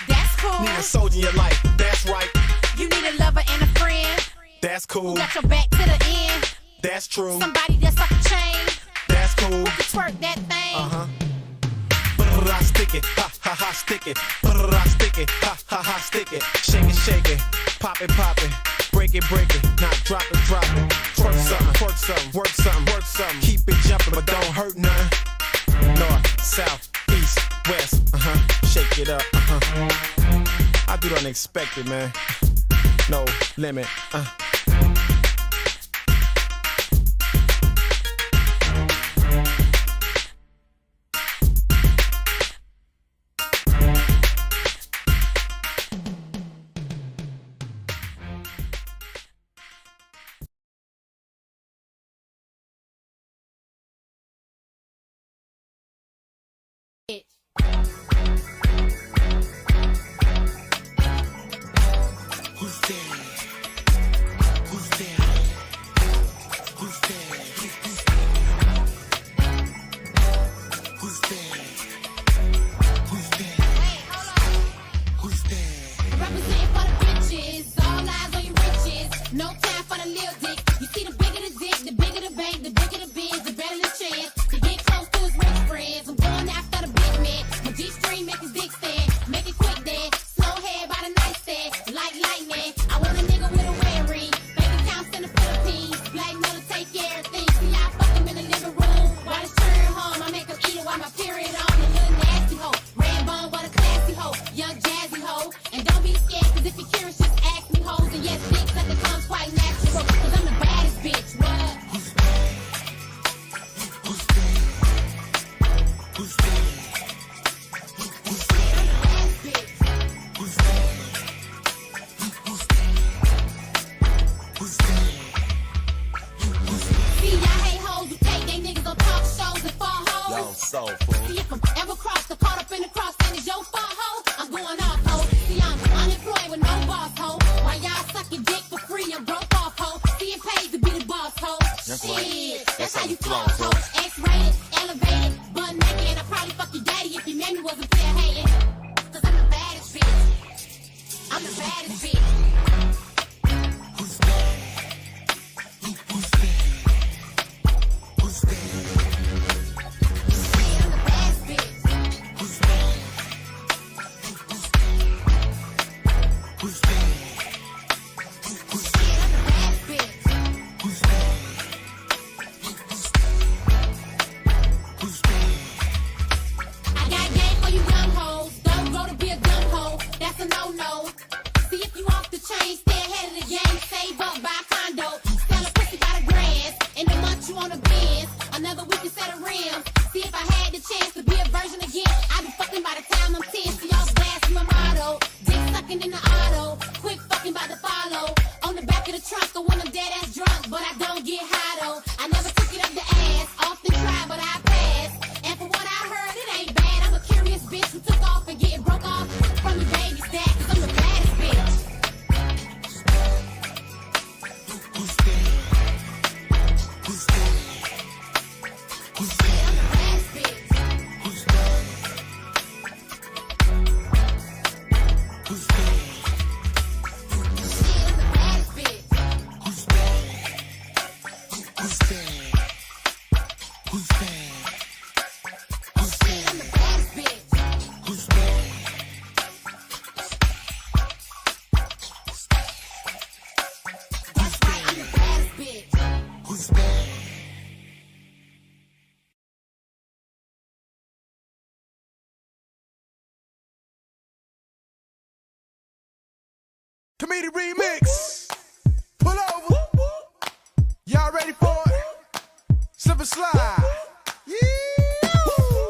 That's cool. Need a soldier in your life, that's right. You need a lover and a friend. That's cool. Who got your back to the end. That's true. Somebody that's off the chain. That's cool. Who can twerk that thing. I stick it, ha ha ha, stick it, I stick it, ha ha ha, stick it, shake it, pop it, break it, now drop it, twerk something, work something, keep it jumping but don't hurt nothing. North, south, east, west, shake it up, I do the unexpected, man. No limit, Comedian remix. Pull over. Y'all ready for it? Slip and slide. Yeah.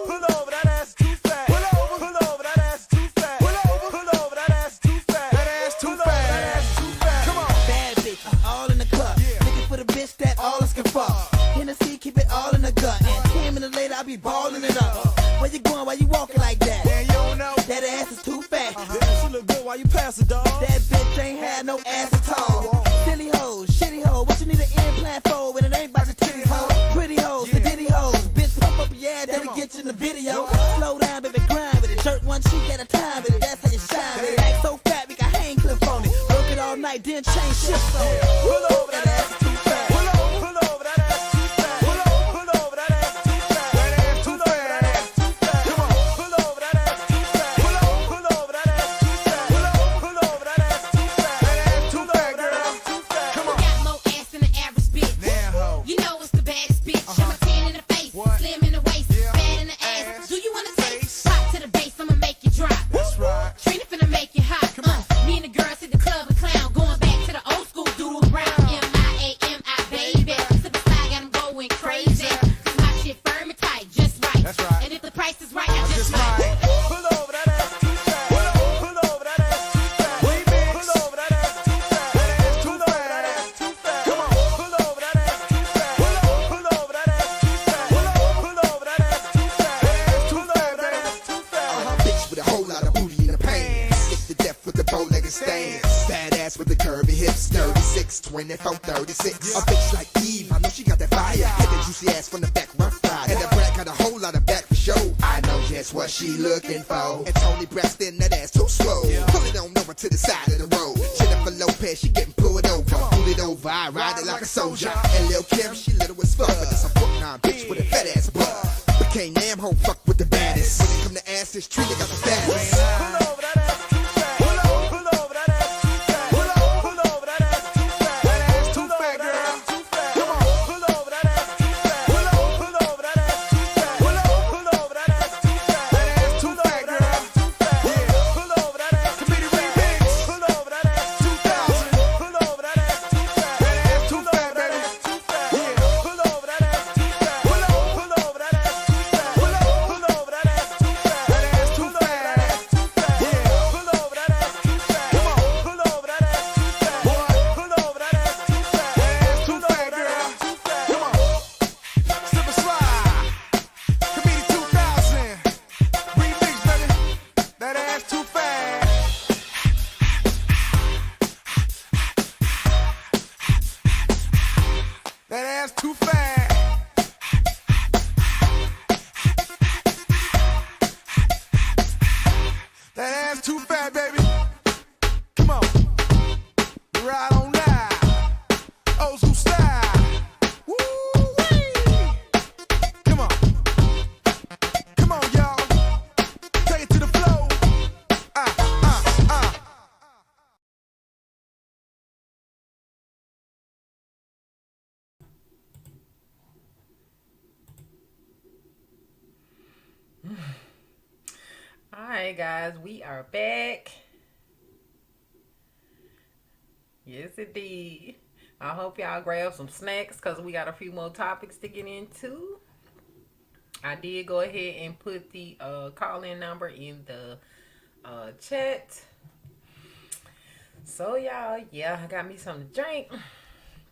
Pull over, that ass too fat. Pull over. Pull over, that ass too fat. Pull over. Pull over, that ass too fat. That ass too fat. That ass too fat. Come on. Bad bitch, all in the cup. Yeah. Looking for the bitch that all us can fuck. Hennessy, keep it all in the gut. And 10 minutes later, I be balling it up. Where you going? Why you walking like that? Man, you don't know. That ass is too fat. She look good while you pass it, dog. That bitch ain't had no ass at all. Silly hoes, shitty hoe. What you need an implant for when it ain't about your titties, hoe? Pretty hoes, the ditty hoes. Bitch, pump up your ass, that'll get you in the video. Slow down, baby, grind with it. Jerk one cheek at a time with it. That's how you shine with it. Act so fat, we got hang clip on it. Work it all night, then change shifts on it. Pull over, that ass is too fat. Pull over, pull over, that ass too fat. Pull over, pull over, that ass too fat. That ass too fat, that ass too fat. Come on, pull over, that ass too fat. Pull over, that ass too fat. And if the price is right, I just might. Pull over that ass too fast. Pull over that ass too fast. Remix. Pull over that ass too fast. That ass too fast. That ass too fast. Come on. Pull over that ass too fast. Pull over that ass too fast. Pull over that ass too fast. That ass too fast. That ass too fast. Bitch with a whole lot of booty in the pants. Stick to death with the bow-legged stance. Badass with the curvy hips. 36, 24, 36. A bitch like Eve, I know she got that fire. Hit the juicy ass from the back, rough ride. And the brat got a whole lot of back for show. I know just what she looking for. And Tony Braxton, that ass too slow. Pull it on over to the side of the road. Jennifer Lopez, she getting pulled over. Pull it over, I ride it like a soldier. And Lil Kim, she little as fuck. But this a Brooklyn bitch with a fat ass butt. But can't damn hoe fuck with the baddest. When it come to ass, this tree, they got the fattest. Pull over that ass too fast. Pull over that ass too fast. Pull over that ass too fast. That ass too fat, girl. Come on. Pull over that ass too fast. Pull over that ass too fast. Pull over that ass too fast. That ass too fat, girl. Yeah. Pull over that ass. Committee remix. Pull over that ass 2000. Pull over that ass too fast. That ass too fat, baby. Yeah. Pull over that ass too fast. Pull over that ass too fast. Pull over that ass too fast. That ass too fat. Yeah. Pull over that ass too fast. Come on. Pull over that ass too fast. Boy. Pull over that ass too fast. That ass too fat, girl. Come on. Slip and slide. Committee 2000. Remix, baby. That ass too fat. That ass too fat. That ass too fat, baby. Come on. Ride on now. Old school style. Woo-wee. Come on. Come on, y'all. Take it to the flow. Alright guys, we are back. Yes indeed. I hope y'all grab some snacks because we got a few more topics to get into. I did go ahead and put the call-in number in the chat. So y'all, yeah, I got me something to drink.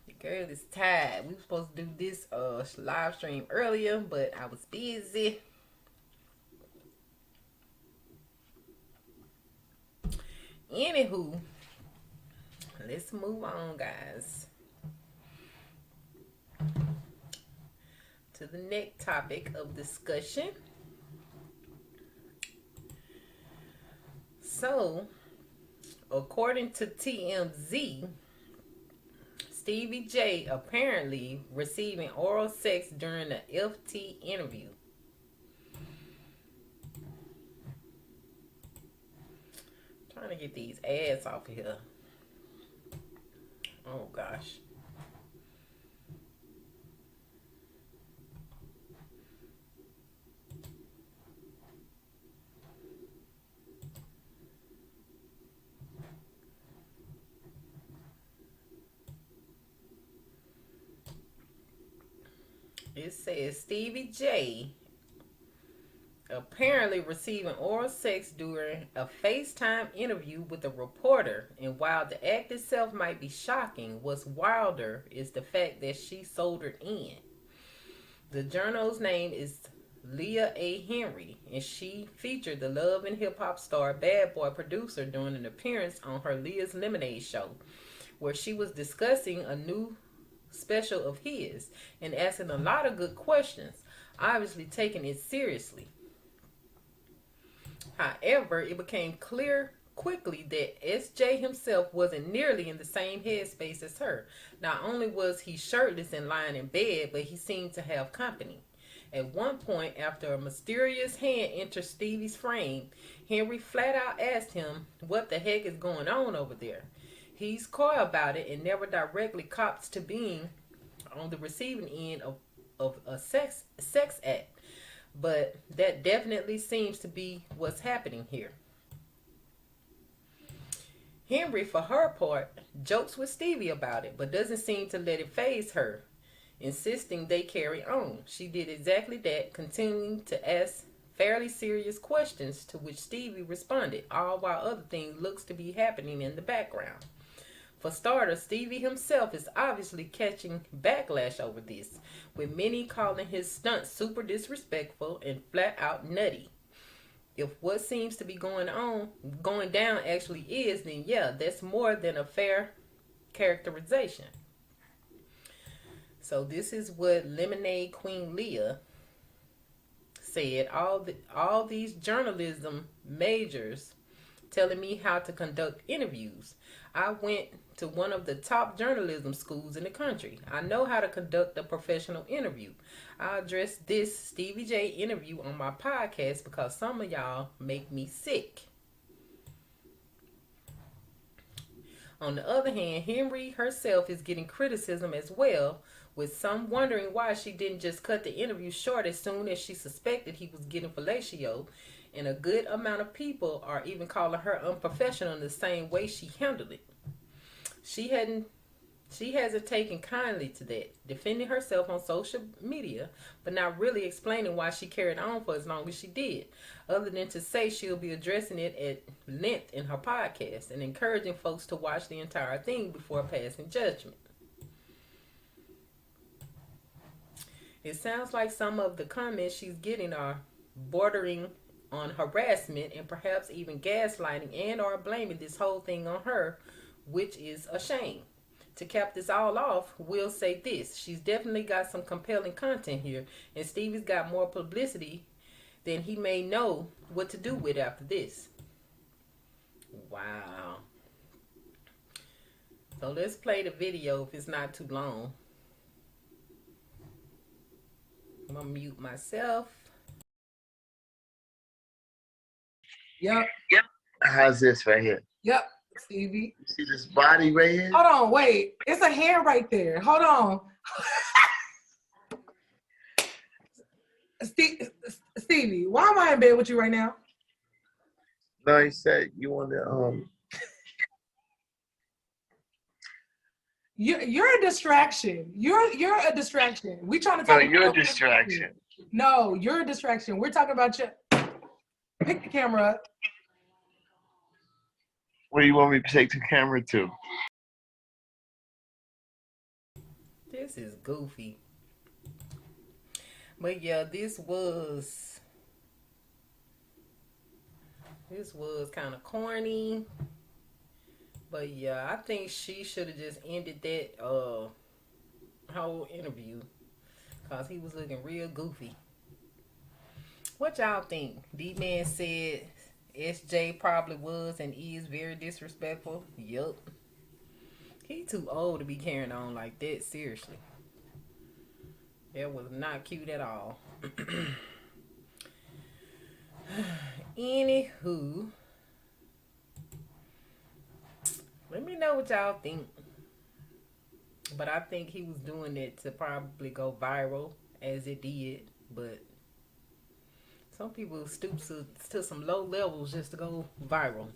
The girl is tired. We were supposed to do this live stream earlier, but I was busy. Anywho, let's move on, guys, to the next topic of discussion. So, according to TMZ, Stevie J apparently receiving oral sex during the FT interview. Trying to get these ads off of here. Oh gosh. It says Stevie J apparently receiving oral sex during a FaceTime interview with a reporter. And while the act itself might be shocking, what's wilder is the fact that she soldered in. The journal's name is Leah A. Henry, and she featured the Love and Hip Hop star Bad Boy producer during an appearance on her Leah's Lemonade show, where she was discussing a new special of his and asking a lot of good questions, obviously taking it seriously. However, it became clear quickly that SJ himself wasn't nearly in the same headspace as her. Not only was he shirtless and lying in bed, but he seemed to have company. At one point, after a mysterious hand entered Stevie's frame, Henry flat out asked him what the heck is going on over there. He's coy about it and never directly cops to being on the receiving end of a sex act. But that definitely seems to be what's happening here. Henry, for her part, jokes with Stevie about it, but doesn't seem to let it faze her. insisting they carry on. She did exactly that, continuing to ask fairly serious questions, to which Stevie responded, all while other things looks to be happening in the background. For starters, Stevie himself is obviously catching backlash over this, with many calling his stunt super disrespectful and flat out nutty. If what seems to be going down actually is, then yeah, that's more than a fair characterization. So this is what Lemonade Queen Leah said. All these journalism majors telling me how to conduct interviews. I went to one of the top journalism schools in the country. I know how to conduct a professional interview. I addressed this Stevie J interview on my podcast because some of y'all make me sick. On the other hand, Henry herself is getting criticism as well, with some wondering why she didn't just cut the interview short as soon as she suspected he was getting fellatio, and a good amount of people are even calling her unprofessional in the same way she handled it. She hasn't taken kindly to that, defending herself on social media, but not really explaining why she carried on for as long as she did, other than to say she'll be addressing it at length in her podcast and encouraging folks to watch the entire thing before passing judgment. It sounds like some of the comments she's getting are bordering on harassment and perhaps even gaslighting, and or blaming this whole thing on her, which is a shame. To cap this all off, we'll say this: she's definitely got some compelling content here, and Stevie's got more publicity than he may know what to do with after this. Wow. So let's play the video if it's not too long. I'm gonna mute myself. Yep. How's this right here? Yep, Stevie. You see this body right here? Hold on, wait. It's a hand right there. Hold on. Stevie, why am I in bed with you right now? No, you said you want to You're a distraction. You're a distraction. We trying to talk. No, you're a distraction. No, you're a distraction. We're talking about you. Pick the camera up. What do you want me to take the camera to? This is goofy. But yeah, this was kind of corny. But yeah, I think she should have just ended that whole interview, because he was looking real goofy. What y'all think? D-Man said SJ probably was and is very disrespectful. Yup. He too old to be carrying on like that, seriously. That was not cute at all. Anywho, let me know what y'all think. But I think he was doing it to probably go viral, as it did. But some people stoop to some low levels just to go viral.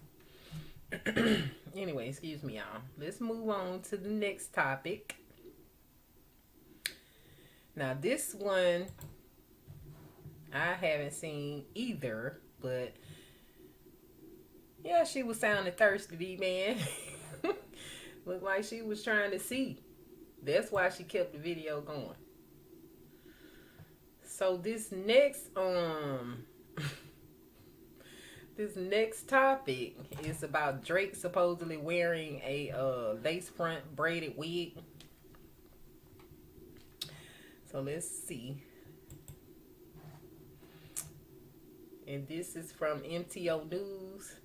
Anyway, excuse me, y'all. Let's move on to the next topic. Now, this one I haven't seen either, but yeah, she was sounding thirsty, man. Looked like she was trying to see. That's why she kept the video going. So this next this next topic is about Drake supposedly wearing a lace front braided wig. So let's see. And this is from MTO News.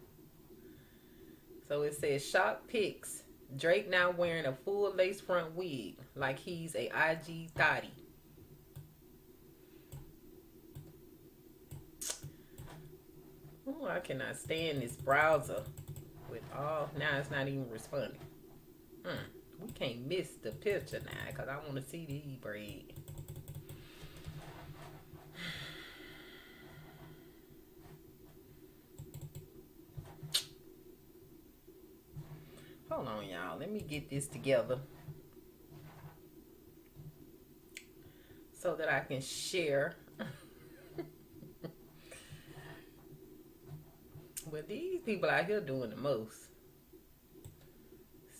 So it says, shock pics. Drake now wearing a full lace front wig like he's a IG thotty. Oh, I cannot stand this browser with all. Now it's not even responding. We can't miss the picture now because I want to see the braid. Hold on, y'all. Let me get this together. I can share. But these people out here doing the most.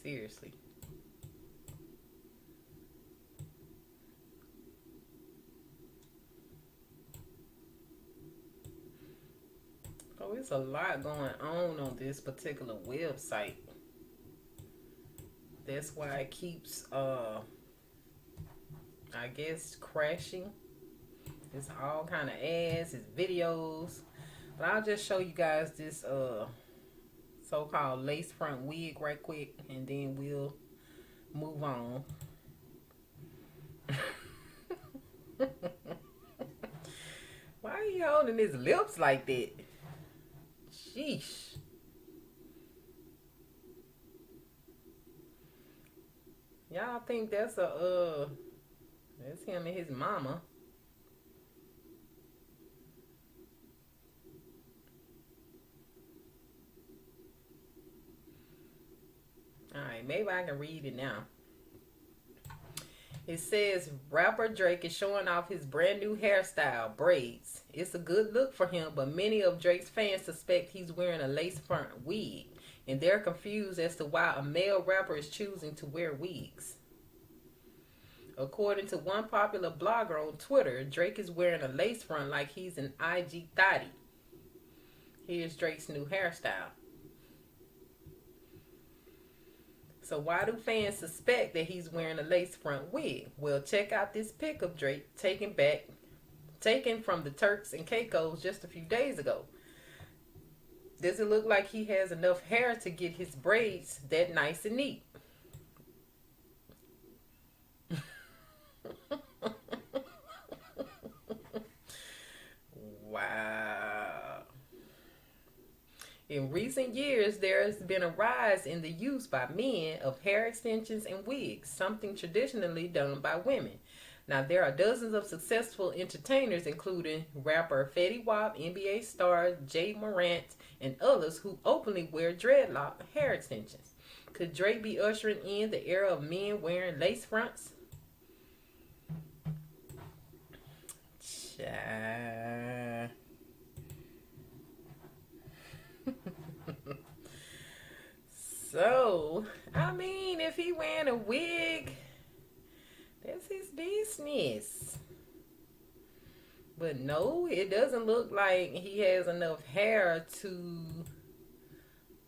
Seriously. Oh, it's a lot going on this particular website. That's why it keeps, I guess, crashing. It's all kind of ads, it's videos. But I'll just show you guys this so-called lace front wig right quick, and then we'll move on. Why are you holding his lips like that? Sheesh. Y'all think that's that's him and his mama. Alright, maybe I can read it now. It says, rapper Drake is showing off his brand new hairstyle, braids. It's a good look for him, but many of Drake's fans suspect he's wearing a lace front wig, and they're confused as to why a male rapper is choosing to wear wigs. According to one popular blogger on Twitter, Drake is wearing a lace front like he's an IG thotty. Here's Drake's new hairstyle. So why do fans suspect that he's wearing a lace front wig? Well, check out this pic of Drake taken from the Turks and Caicos just a few days ago. Does it look like he has enough hair to get his braids that nice and neat? Wow. In recent years, there has been a rise in the use by men of hair extensions and wigs, something traditionally done by women. Now, there are dozens of successful entertainers, including rapper Fetty Wap, NBA star Jay Morant, and others who openly wear dreadlock hair extensions. Could Drake be ushering in the era of men wearing lace fronts? So, I mean, if he wearing a wig, that's his business. But no, it doesn't look like he has enough hair to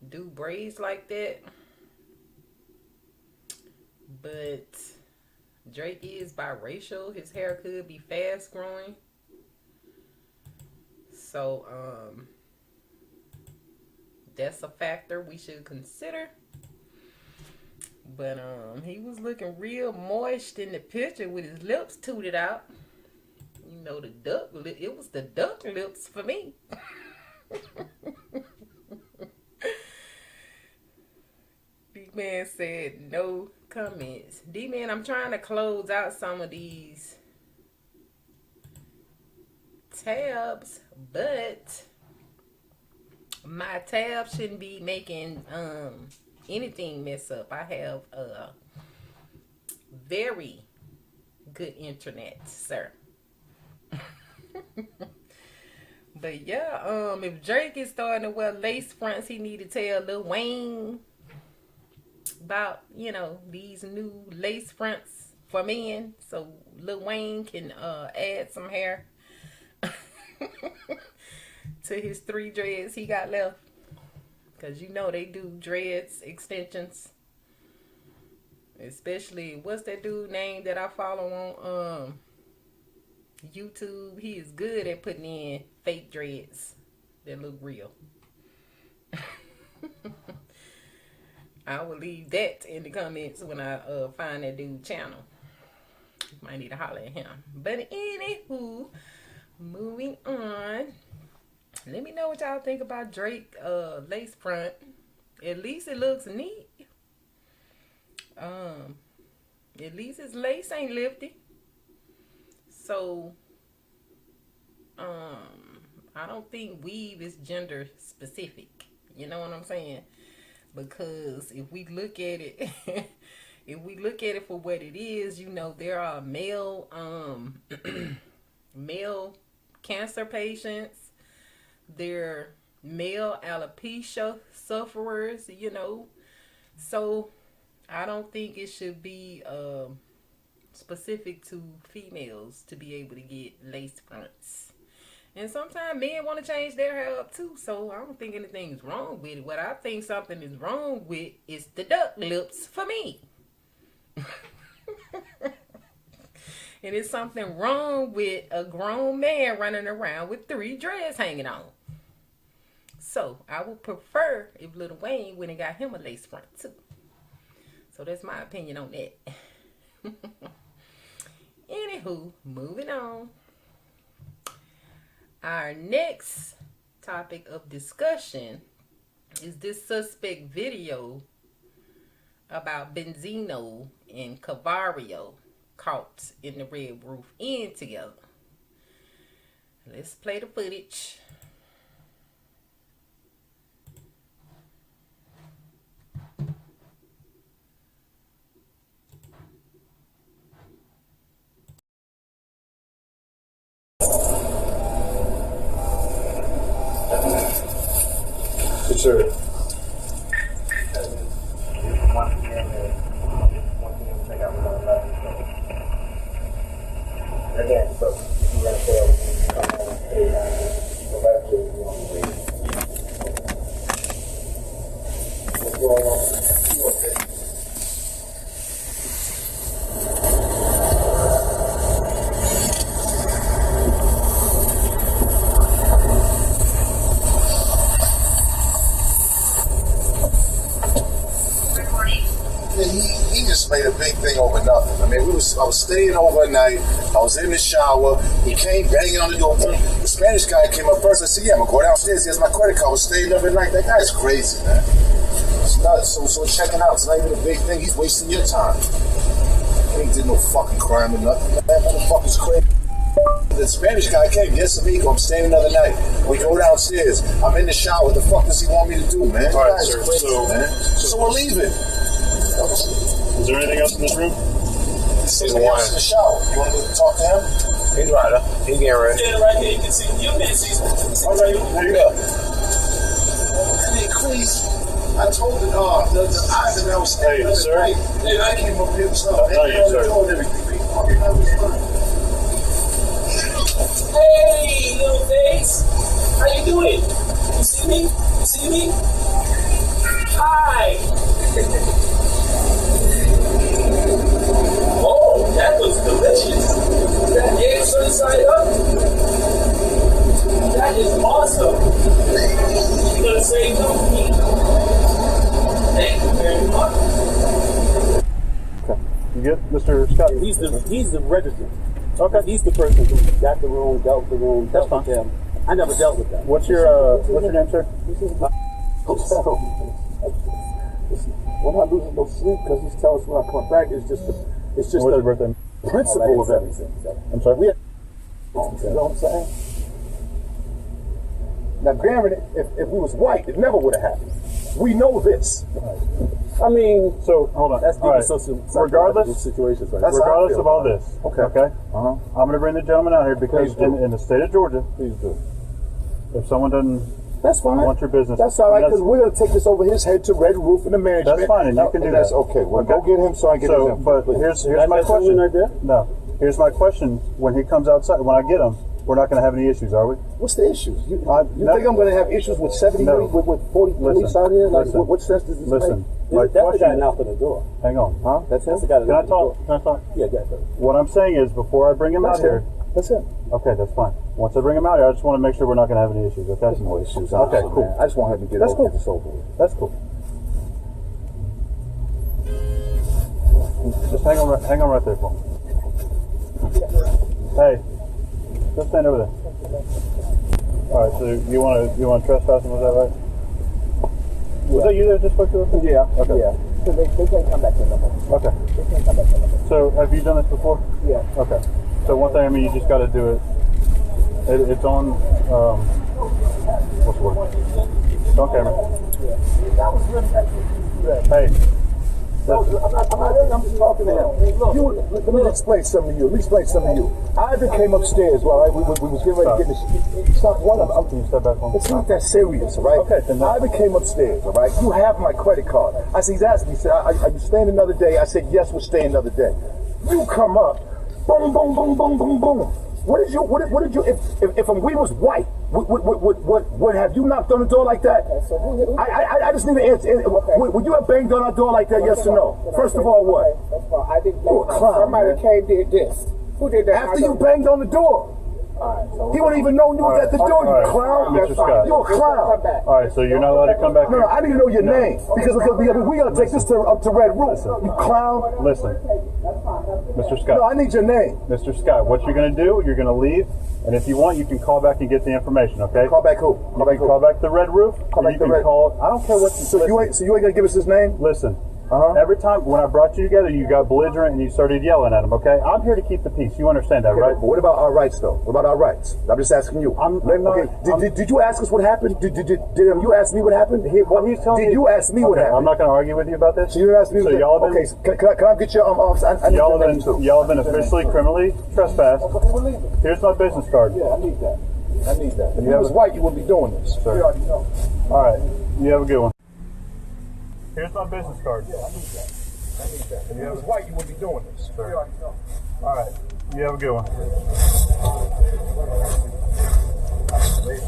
do braids like that. But Drake is biracial. His hair could be fast growing. So, that's a factor we should consider. But he was looking real moist in the picture with his lips tooted out. You know, the duck lip, it was the duck lips for me. D-Man said no comments. D-Man, I'm trying to close out some of these tabs, but my tab shouldn't be making anything mess up. I have a very good internet, sir. But yeah, if Drake is starting to wear lace fronts, he need to tell Lil Wayne about, you know, these new lace fronts for men, so Lil Wayne can add some hair to his 3 dreads he got left. Because you know they do dreads extensions. Especially, what's that dude name that I follow on YouTube? He is good at putting in fake dreads that look real. I will leave that in the comments when I find that dude's channel. Might need to holler at him. But anywho, moving on. Let me know what y'all think about Drake lace front. At least it looks neat. At least his lace ain't lifted. So I don't think weave is gender specific. You know what I'm saying? Because if we look at it, if we look at it for what it is, you know, there are male male cancer patients, there are male alopecia sufferers, you know. So I don't think it should be specific to females to be able to get lace fronts. And sometimes men want to change their hair up too, so I don't think anything's wrong with it. What I think something is wrong with is the duck lips for me. And it's something wrong with a grown man running around with 3 dreads hanging on. So I would prefer if Lil Wayne went and got him a lace front too. So that's my opinion on that. Anywho, moving on. Our next topic of discussion is this suspect video about Benzino and Cavario caught in the Red Roof Inn together. Let's play the footage. Yes, sir. Again, so you're going to fail. Come on, go back to what's going on? He just made a big thing over nothing. I mean, I was staying overnight. I was in the shower. He came banging on the door. The Spanish guy came up first. I said, "Yeah, I'm gonna go downstairs. He has my credit card. I was staying up at night." That guy's crazy, man. It's nuts. So checking out. It's not even a big thing. He's wasting your time. He ain't did no fucking crime or nothing. That motherfucker's crazy. The Spanish guy came, yes, amigo. I'm staying another night. We go downstairs. I'm in the shower. What the fuck does he want me to do, man? All right, That guy's sir. crazy, man. So we're leaving. Is there anything else in this room? He's in the shower. You want to go talk to him? He's right up. He's getting ready. Yeah, right here. You can see. You can see. All right, there you go. Hey, please. I told the eyes that I was staying. Hey, sir. Hey, I came up here and stuff. No, you, sir. Hey, little face. How you doing? You see me? You see me? Hi. Oh, that looks delicious. Is that egg suicide up? That is awesome. You gonna say no to me? Thank you very much. Okay. You good, Mr. Scott? He's the registrant. Okay. He's the person who got the room, dealt with the room. That's fine. Them. I never dealt with that. What's your name, sir? We're not losing no sleep because he's telling us when I come back. It's just What's your birthday? principle of everything. I'm sorry? You know what I'm saying? Now, granted, if we was white, it never would have happened. We know this. I mean, so hold on. That's all right. regardless situations. Right? Regardless of all this, okay. I'm going to bring the gentleman out here because in the state of Georgia, please do. If someone doesn't, that's fine. Want your business? That's all right because we're going to take this over his head to Red Roof and the management. That's fine, and you can do that's that. Okay. Well, go get him so I get his info. But here's my question. Right there? No. Here's my question. When he comes outside, when I get him, we're not going to have any issues, are we? What's the issues? You think I'm going to have issues with 70, with 40 police out here? Like, what sense does this make? That's the guy knocked on the door. Hang on. Huh? That's the guy that knocked on the door. Can I talk? Yeah, go ahead. What I'm saying is, before I bring him out here... That's it. Okay, that's fine. Once I bring him out here, I just want to make sure we're not going to have any issues, okay? There's no issues. Okay, cool. Man. I just want him to get over this over with. That's cool. Just hang on right there for me. Hey, just stand over there. All right, so you want trespassing? Was that right? Was that you that just spoke to us? Yeah. Okay. Yeah. So they can't come back in no more. Okay. They can't come back in no more. So have you done this before? Yeah. Okay. So one thing, I mean, you just got to do it. It's on. What's the word? It's on camera. Yeah. That was really Hey, I'm just talking to him. Let me explain something to you. Ivan came upstairs, all right? We was getting ready to get this. Stop one of them. Can you step back on? It's not that serious, all right? Okay, then. Ivan came upstairs, all right? You have my credit card. I said, he's asking me, he said, are you staying another day? I said, yes, we're staying another day. You come up, boom, boom, boom, boom, boom, boom. What did you, if we was white, would have you knocked on the door like that? I just need to answer. Would you have banged on our door like that, yes or no? First of all, what? I didn't You a clown, somebody man. came did this. Who did that? After you banged on the door. He wouldn't even know you was at the door, you clown. Mr. Scott. You a clown. All right, so you're not allowed to come back here? No, I need to know your name. Because we got to take this up to Red Roof. You clown. Listen, Mr. Scott. No, I need your name. Mr. Scott, what you're going to do, you're going to leave. And if you want, you can call back and get the information, okay? Call back who? Call back the Red Roof. Call back the Red Roof. I don't care what you say. So you ain't going to give us his name? Listen. Every time when I brought you together, you got belligerent and you started yelling at him, okay? I'm here to keep the peace. You understand that, right? But what about our rights, though? What about our rights? I'm just asking you. Did you ask us what happened? Did you ask me what happened? Did you ask me what happened? I'm not going to argue with you about this. So you asked me. So y'all have been. Okay, can I get your office? Y'all have been officially criminally trespassed. Here's my business card. Yeah, I need that. If you was white, you wouldn't be doing this. Sir. All right. You have a good one. Here's my business card. Yeah, I need that. If you was white, you wouldn't be doing this. Sir. All right. You have a good one.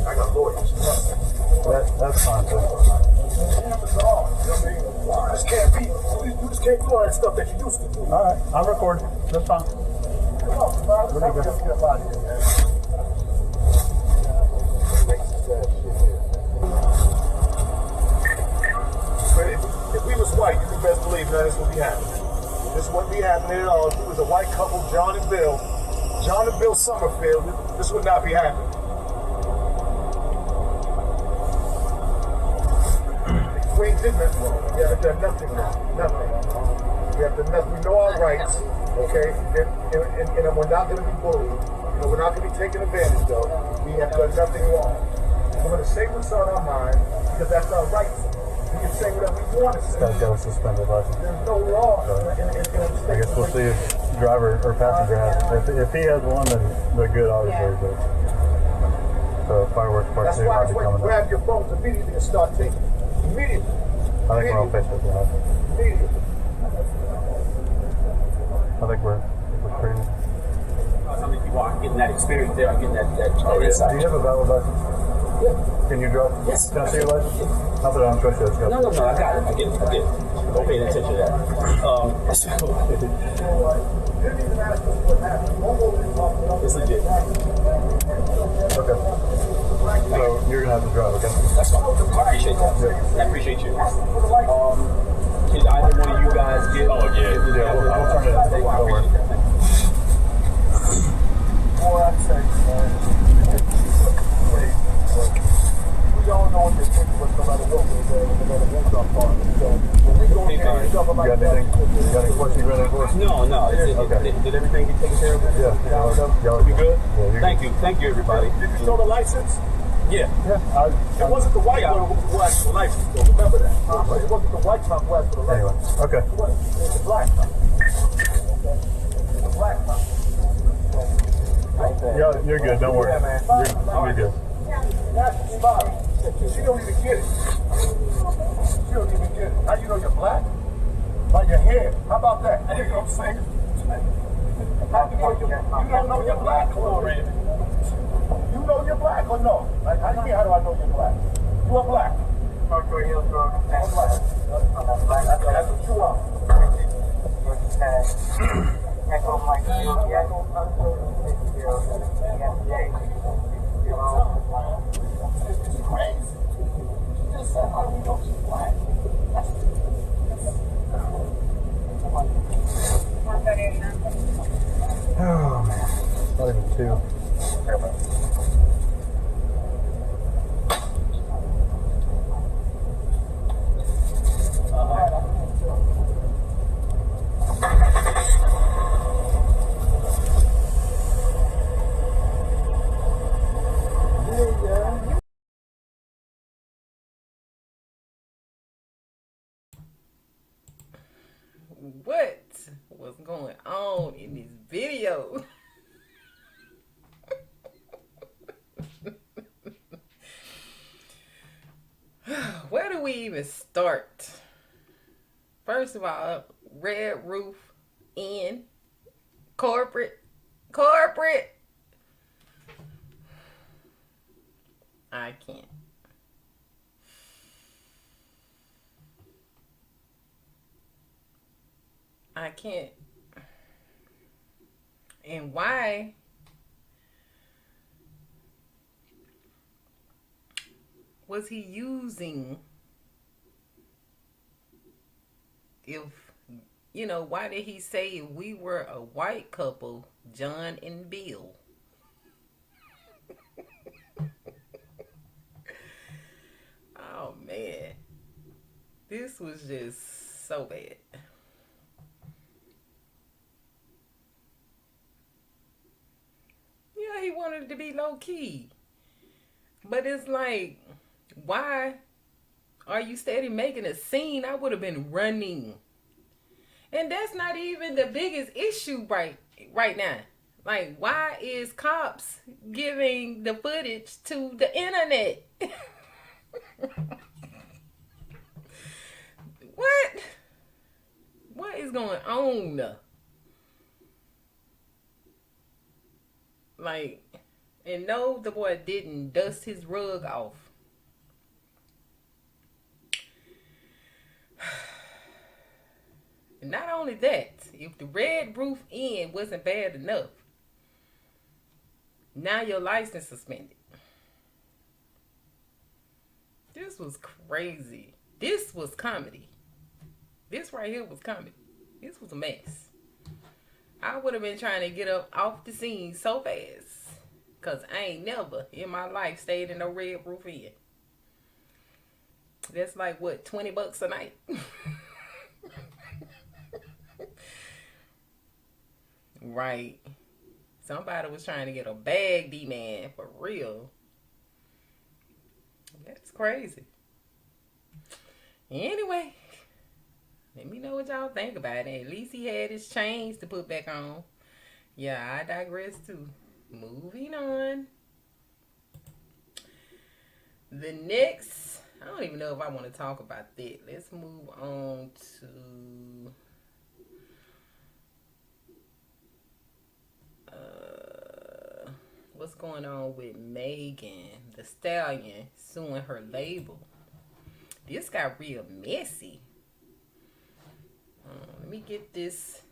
I got lawyers. That's fine, sir. You just can't do all that stuff that you used to do. All right. I'm recording. That's fine. Let me get out of here, man. If we was white, you can best believe none of this would be happening. This wouldn't be happening at all. If we was a white couple, John and Bill Summerfield, this would not be happening. We ain't did nothing wrong. We haven't done nothing wrong. Nothing. We have done nothing. We know our rights, okay? And we're not going to be bullied. We're not going to be taken advantage of. We have done nothing wrong. We're going to say what's on our mind because that's our rights. We can say whatever we want to say. This guy's got a suspended license. There's no law. I guess we'll see if driver or passenger has it. If he has one, then they're good, obviously. But so fireworks part 2 might be coming up. Grab your phones immediately and start taking. Immediately. I think we're on Facebook Live. Immediately. I think we're crazy. How many people are getting that experience there, getting that Do you have a valid license? Yeah. Can you drive? Yes. Can I see your license? Not that I don't trust you. No, I got it. I get it. Don't pay attention to that. It's legit. Okay. So you're gonna have to drive, okay? That's fine. I appreciate that. Yeah. I appreciate you. Can either one of you guys get? Oh yeah. We'll turn it in. Don't worry. Boy, I'm saying, we all know what they're thinking, but no matter what we're there, no matter what's our part. So, we go in and stuff like that. You got any questions ready for us? No. Okay. Did everything get taken care of? Yeah. Y'all be good? Yeah, Thank you, everybody. Did you show the license? Yeah. It wasn't the white one who asked for the license, though. Remember that. It wasn't the white cop who asked for the license. Anyway, okay. It's the black cop. You're good. Don't worry. You're good. She don't even get it. How you know you're black? By your hair. How about that? You know what I'm saying? You don't know you're black or red? You know you're black or no? Like, how do I know you're black? You are black. I'm black. That's what you are. It's crazy. Just how you know she's black. Oh man, not even 2. what was going on in this video. Where do we even start? First of all, Red Roof in corporate. I can't. And why was he using, why did he say if we were a white couple, John and Bill? Oh man, this was just so bad. Yeah, he wanted it to be low key, but it's like, why are you steady making a scene? I would have been running. And that's not even the biggest issue right now. Like, why is cops giving the footage to the internet? What is going on? Like, and no, the boy didn't dust his rug off. And not only that, if the Red Roof Inn wasn't bad enough, now your license suspended. This was crazy. This was comedy. This right here was comedy. This was a mess. I would have been trying to get up off the scene so fast, because I ain't never in my life stayed in no Red Roof Inn. That's like, what, $20 a night? Right. Somebody was trying to get a bag, D-man, for real. That's crazy. Anyway, let me know what y'all think about it. At least he had his chains to put back on. Yeah, I digress too. Moving on. The next, I don't even know if I want to talk about that. Let's move on to what's going on with Megan Thee Stallion suing her label. This got real messy. Let me get this.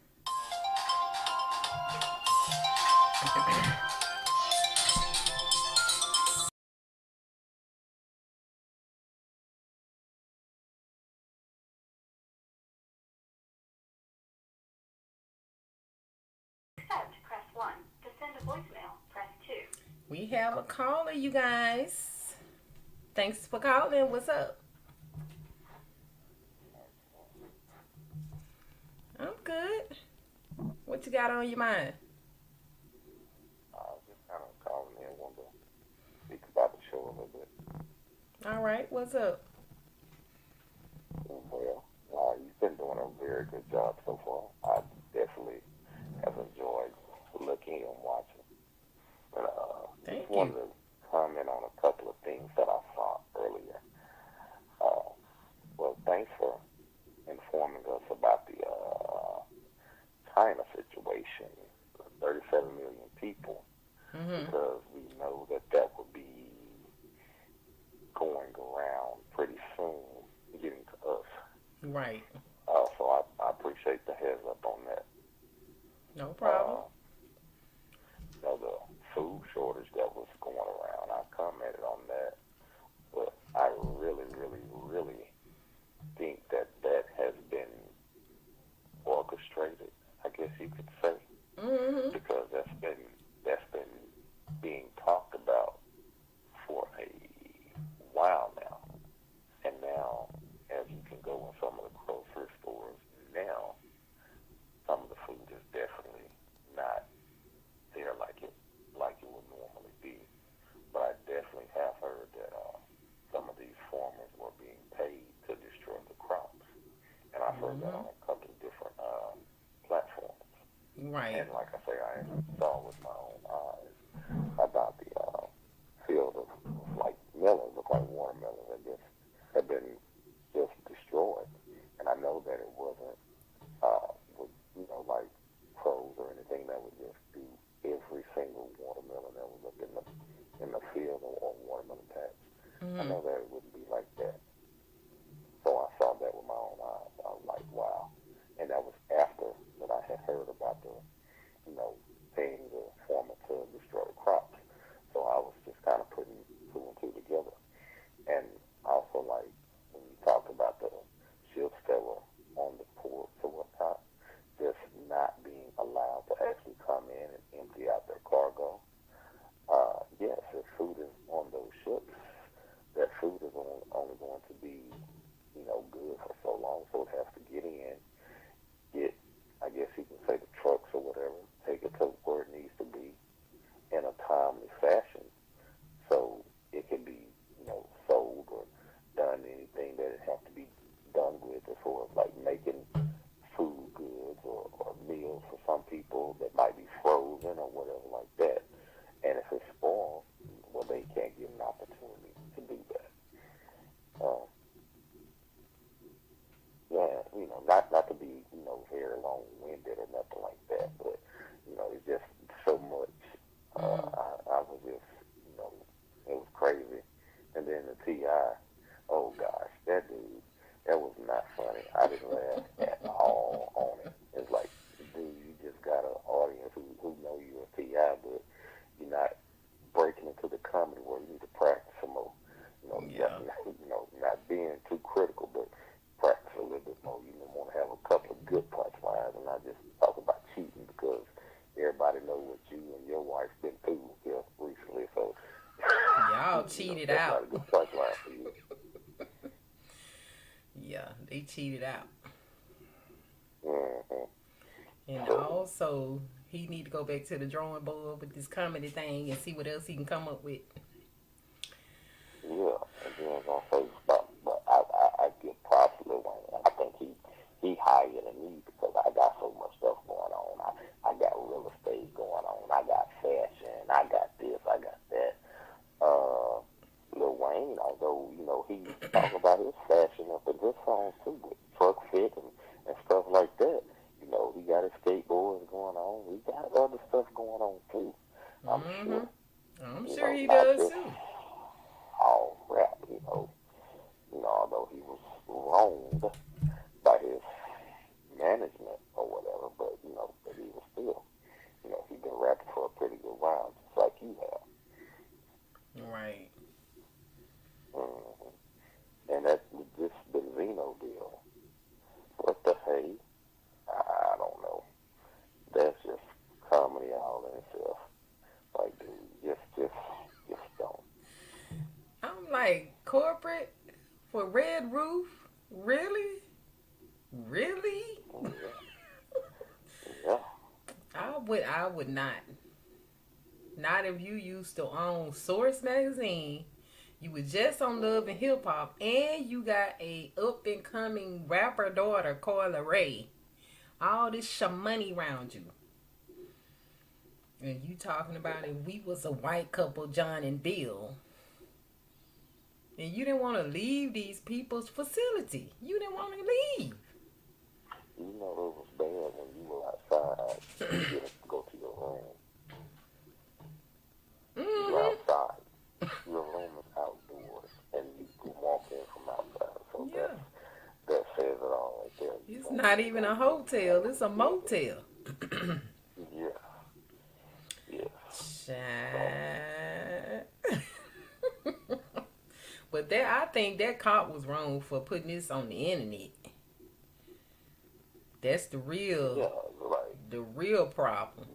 Press 1. To send a voicemail, press 2. We have a caller, you guys. Thanks for calling. What's up? I'm good. What you got on your mind? Just kind of calling in, want to speak about the show a little bit. All right, what's up? Well, you've been doing a very good job so far. I definitely have enjoyed looking and watching. But just wanted to comment on a couple of things that I saw earlier. Well, thanks for informing us about the China situation, 37 million people, because we know that would be going around pretty soon, getting to us. Right. So I appreciate the heads up on that. No problem. The food shortage that was going around, I commented on that, but I really, really, really think that has been orchestrated, I guess you could say, because that's been being talked about for a while now. And now, as you can go in some of the grocery stores now, some of the food is definitely not watermelons, I guess, had been just destroyed. And I know that it wasn't, like crows or anything that would just do every single watermelon that was up in the field or watermelon patch. I know that it wouldn't be like that. So I saw that with my own eyes. I was like, wow. And that was after that I had heard about the, paying the farmer to destroy the crops. So I was just kind of putting two and two together. And also, like, when you talk about the ships that were on the ports or whatnot, just not being allowed to actually come in and empty out their cargo. Yes, if food is on those ships, that food is only going to be, good for so long. So it has to get in, I guess you can say, the trucks or whatever, take it to where it needs to be in a timely fashion, so it can be, sold or done anything that it has to be done with, as far as like making food goods or meals for some people that might be frozen or whatever like that. And if it's spoiled, well, they can't get an opportunity to do that. Not to be, very long-winded or nothing like that, but, it's just so much. I was just, it was crazy. And then the T.I., oh gosh, that dude, that was not funny. I didn't laugh at all on it. It's like, dude, you just got an audience who know you're a T.I., but you're not breaking into the comedy where you need to practice some more. Not being too critical, but practice a little bit more. You want to have a couple of good punchlines and not just talk about cheating, because everybody knows what you and your wife been through here recently. So y'all cheated that's out. Not a good punchline for you. Yeah, they cheated out. Mm-hmm. And also, he need to go back to the drawing board with this comedy thing and see what else he can come up with. Yeah, and then also, but I give props to Lil Wayne. I think he higher than me, because I got so much stuff going on. I got real estate going on. I got fashion. I got this. I got that. Lil Wayne, although, he talk about his fashion up in his songs too, with truck fit and stuff like that. He got his skateboards going on. He got other stuff going on too. I'm sure. I'm sure he does too. All rap, although he was wronged by his management or whatever, but he was still, he been rapping for a pretty good while, just like you have. Right. And that's this Benzino deal. What the hey? I don't know. That's just comedy all in itself. Like, dude, just don't. I'm like, corporate for Red Roof? Really? Really? Yeah. I would not. Not if you used to own Source Magazine. You were just on Love and Hip Hop, and you got a up and coming rapper daughter, Carla Ray. All this money around you. And you talking about if we was a white couple, John and Bill. And you didn't want to leave these people's facility. You didn't want to leave. It was bad when you were outside. You didn't go to your room. You're outside. Your room is outdoors, and you can walk in from outside. So that says it all right there. It's not even a hotel. It's a motel. But I think that cop was wrong for putting this on the internet. That's the real, the real problem.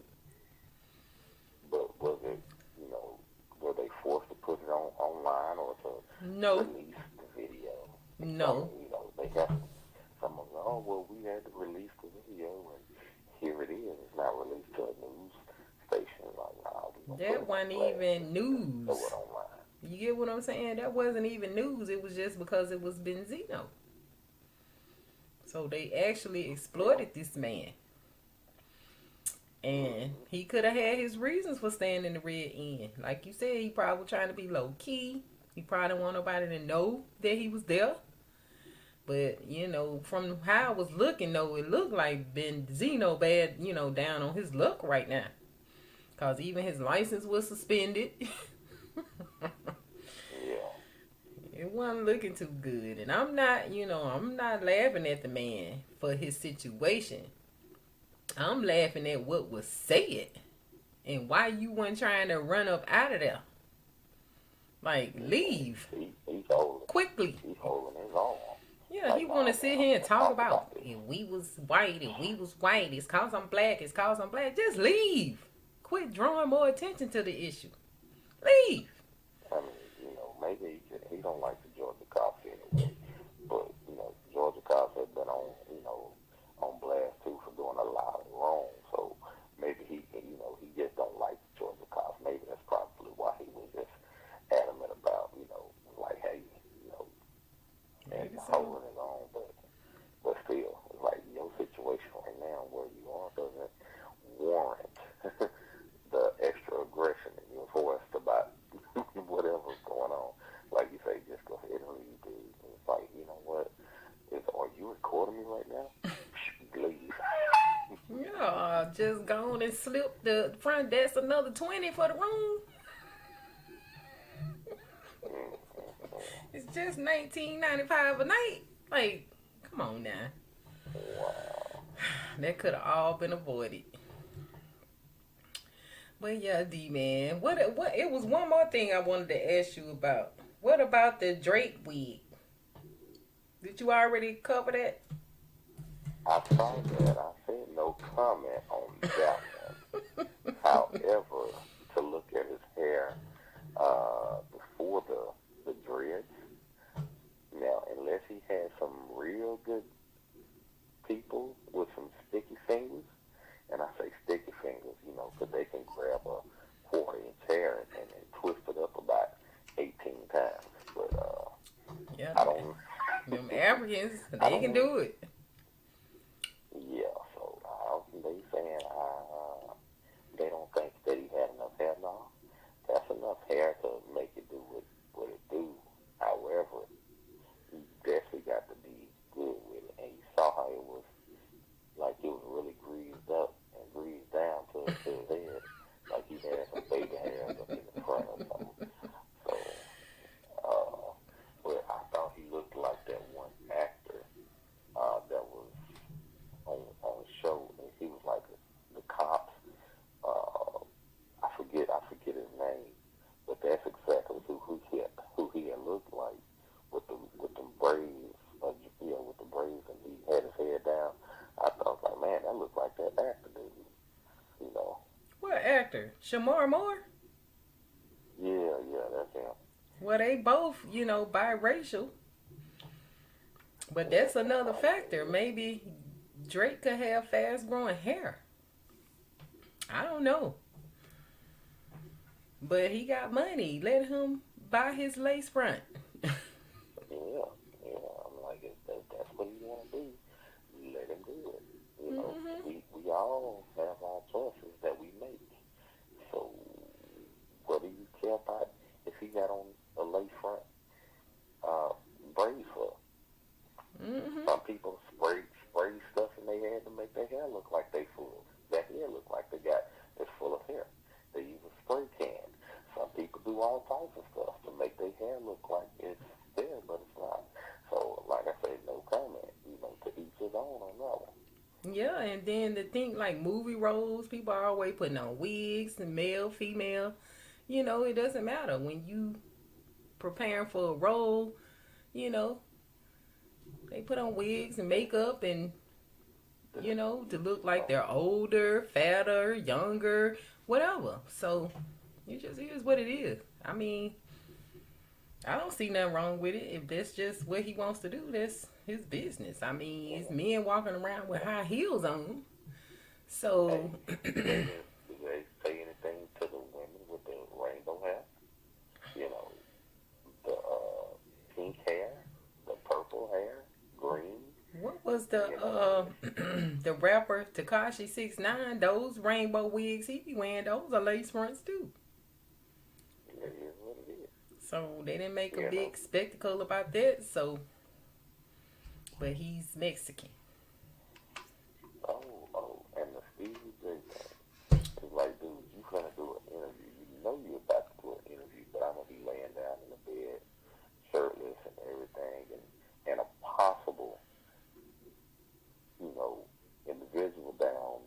But was it, were they forced to put it online or to release the video? No. They got some of them. Oh, well, we had to release the video, and here it is. It's not released to a news station. That wasn't even news. You get what I'm saying? That wasn't even news. It was just because it was Benzino. So they actually exploited this man. And he could have had his reasons for staying in the red end. Like you said, he probably was trying to be low key. He probably didn't want nobody to know that he was there. But, you know, from how I was looking, though, it looked like Benzino bad, you know, down on his luck right now. Because even his license was suspended. It wasn't looking too good. And I'm not, you know, I'm not laughing at the man for his situation. I'm laughing at what was said. And why you weren't trying to run up out of there. Like, leave. He's holding. Quickly. He's holding his own. Yeah, he want to sit here and talk about if we was white, it's cause I'm black, it's cause I'm black. Just leave. Quit drawing more attention to the issue. Leave. I mean, you know, maybe he don't like the Georgia cops anyway. But, you know, Georgia cops have been on, you know, on blast too for doing a lot of wrong. So maybe he, you know, he just don't like the Georgia cops. Maybe that's probably why he was just adamant about, you know, like, hey, you know, and holding it on. But still, like, your situation right now where you are doesn't warrant the extra aggression in your voice about whatever's going on. Like you say, just go ahead and leave, dude. It's like, you know what? Are you recording me right now? Leave. Yeah, just go on and slip the front desk another 20 for the room. It's just $19.95 a night. Like, come on now. Wow. That could have all been avoided. But yeah, D-Man. What? It was one more thing I wanted to ask you about. What about the Drake wig? Did you already cover that? I saw that. I said no comment on that one. However, to look at his hair before the dreads, now, unless he had some real good people with some sticky fingers, and I say sticky fingers, you know, because they can grab a 4-inch hair and twist it up about 18 times. But yeah, I don't. Them Africans, they can do it. Yeah, so they saying they don't think that he had enough hair now. That's enough hair to make it do what it do. However, he definitely got to be good with it. And you saw how it was, like it was really greased up and greased down to his head. Like he had some baby hairs up in the front or something. So, but I thought he looked like that one actor that was on the show. And he was like the cops. I forget his name, but that's exactly who he had looked like with the braids, with the braids, and he had his head down. I thought, like, man, that looked like that actor, dude. You know. What actor? Shamar Moore? Yeah, that's him. Well, they both, you know, biracial. But that's another factor. Maybe Drake could have fast-growing hair. I don't know. But he got money. Let him buy his lace front. Yeah. I'm like, if that's what he want to do, let him do it. You know, we all have our choices that we make. So, what do you care about if he got on a lace front braid for? Some people spray stuff in their hair to make their hair look like they full. Their hair look like they got it's full of hair. They use a spray can. Some people do all types of stuff to make their hair look like it's there, but it's not. So, like I said, no comment. You know, to each his own on that one. Yeah, and then to think like movie roles, people are always putting on wigs, and male, female. You know, it doesn't matter. When you preparing for a role, you know, they put on wigs and makeup and, you know, to look like they're older, fatter, younger, whatever. So, it just is what it is. I mean, I don't see nothing wrong with it. If that's just what he wants to do, that's his business. I mean, it's men walking around with high heels on. So, do they say anything to the women with the rainbow hair? You know, the pink hair, the purple hair, green. What was the the rapper Tekashi 6ix9ine? Those rainbow wigs he be wearing, those are lace fronts too. It is what it is. So they didn't make a big spectacle about that. So, but he's Mexican. Oh, and the Stevie J thing. It's like, dude, you gonna do an interview. You know you're about to do an interview, but I'm gonna be laying down in the bed, shirtless and everything, and a possible, individual down,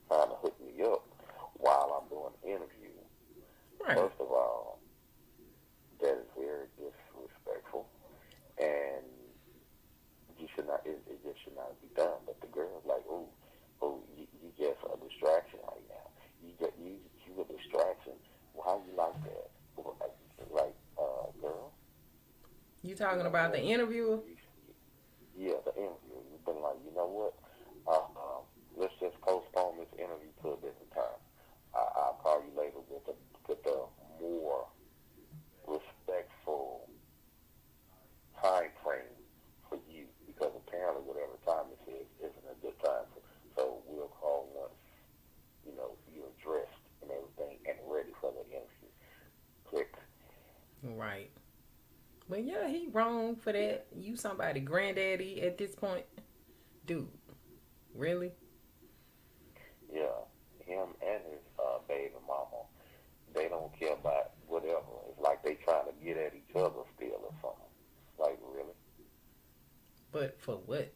trying to hook me up while I'm doing an interview. Right. First of all, that is very disrespectful, and you should not. It just should not be done. But the girl's like, oh, you just a distraction right now. You a distraction. Why you like that? Like, girl. You talking about the interviewer? Yeah, the interviewer. You've been like, you know what? Let's just postpone this interview to a different time. I'll call you later with a more respectful time frame for you, because apparently whatever time it is isn't a good time. So we'll call once, you're dressed and everything and ready for the interview. Click. Right. But yeah, he wrong for that. You somebody granddaddy at this point. Dude. Really? Yeah. Him and his baby mama, they don't care about whatever. It's like they trying to get at each other still or something. Like, really? But for what?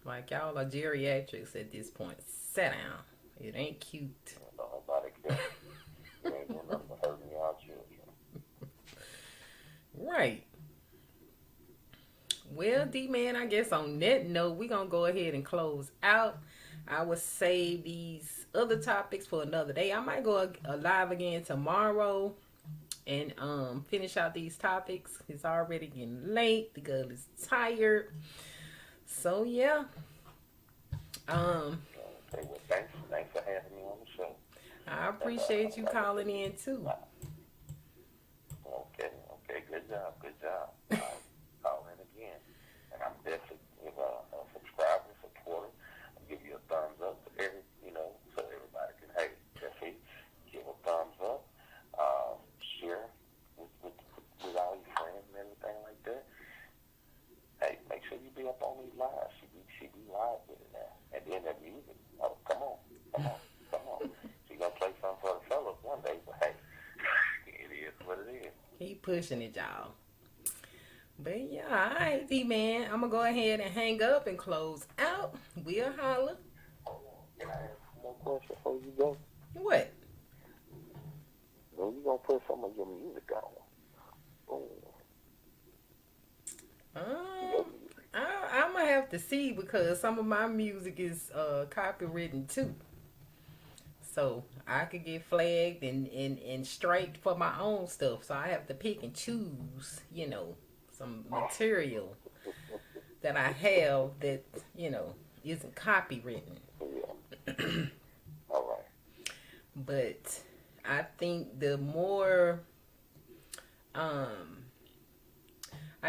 Like, y'all are geriatrics at this point. Sit down. It ain't cute. Nobody cares. You ain't doing nothing but hurting y'all children. Right. Well, D-Man, I guess on that note, we're going to go ahead and close out. I will save these other topics for another day. I might go live again tomorrow and finish out these topics. It's already getting late. The girl is tired. So, yeah. Okay, well, thanks for having me on the show. I appreciate you calling in, too. Okay, good job. Call in again. And I'm definitely a subscriber, supporter. I'll give you a thumbs up so everybody can, definitely give a thumbs up. Share with all your friends and everything like that. Hey, make sure you be up on these lives. She be live with it now. And then that music. Oh, come on. She gonna play something for the fellas one day, but hey, it is what it is. Keep pushing it, y'all. But yeah, all right, D-Man. I'm going to go ahead and hang up and close out. We'll holler. Can I ask one more question before you go? What? When you going to put some of your music on? I'm going to have to see, because some of my music is copywritten too. So I could get flagged and striked for my own stuff. So I have to pick and choose, some material that I have that, isn't copywritten. All right. But I think the more, I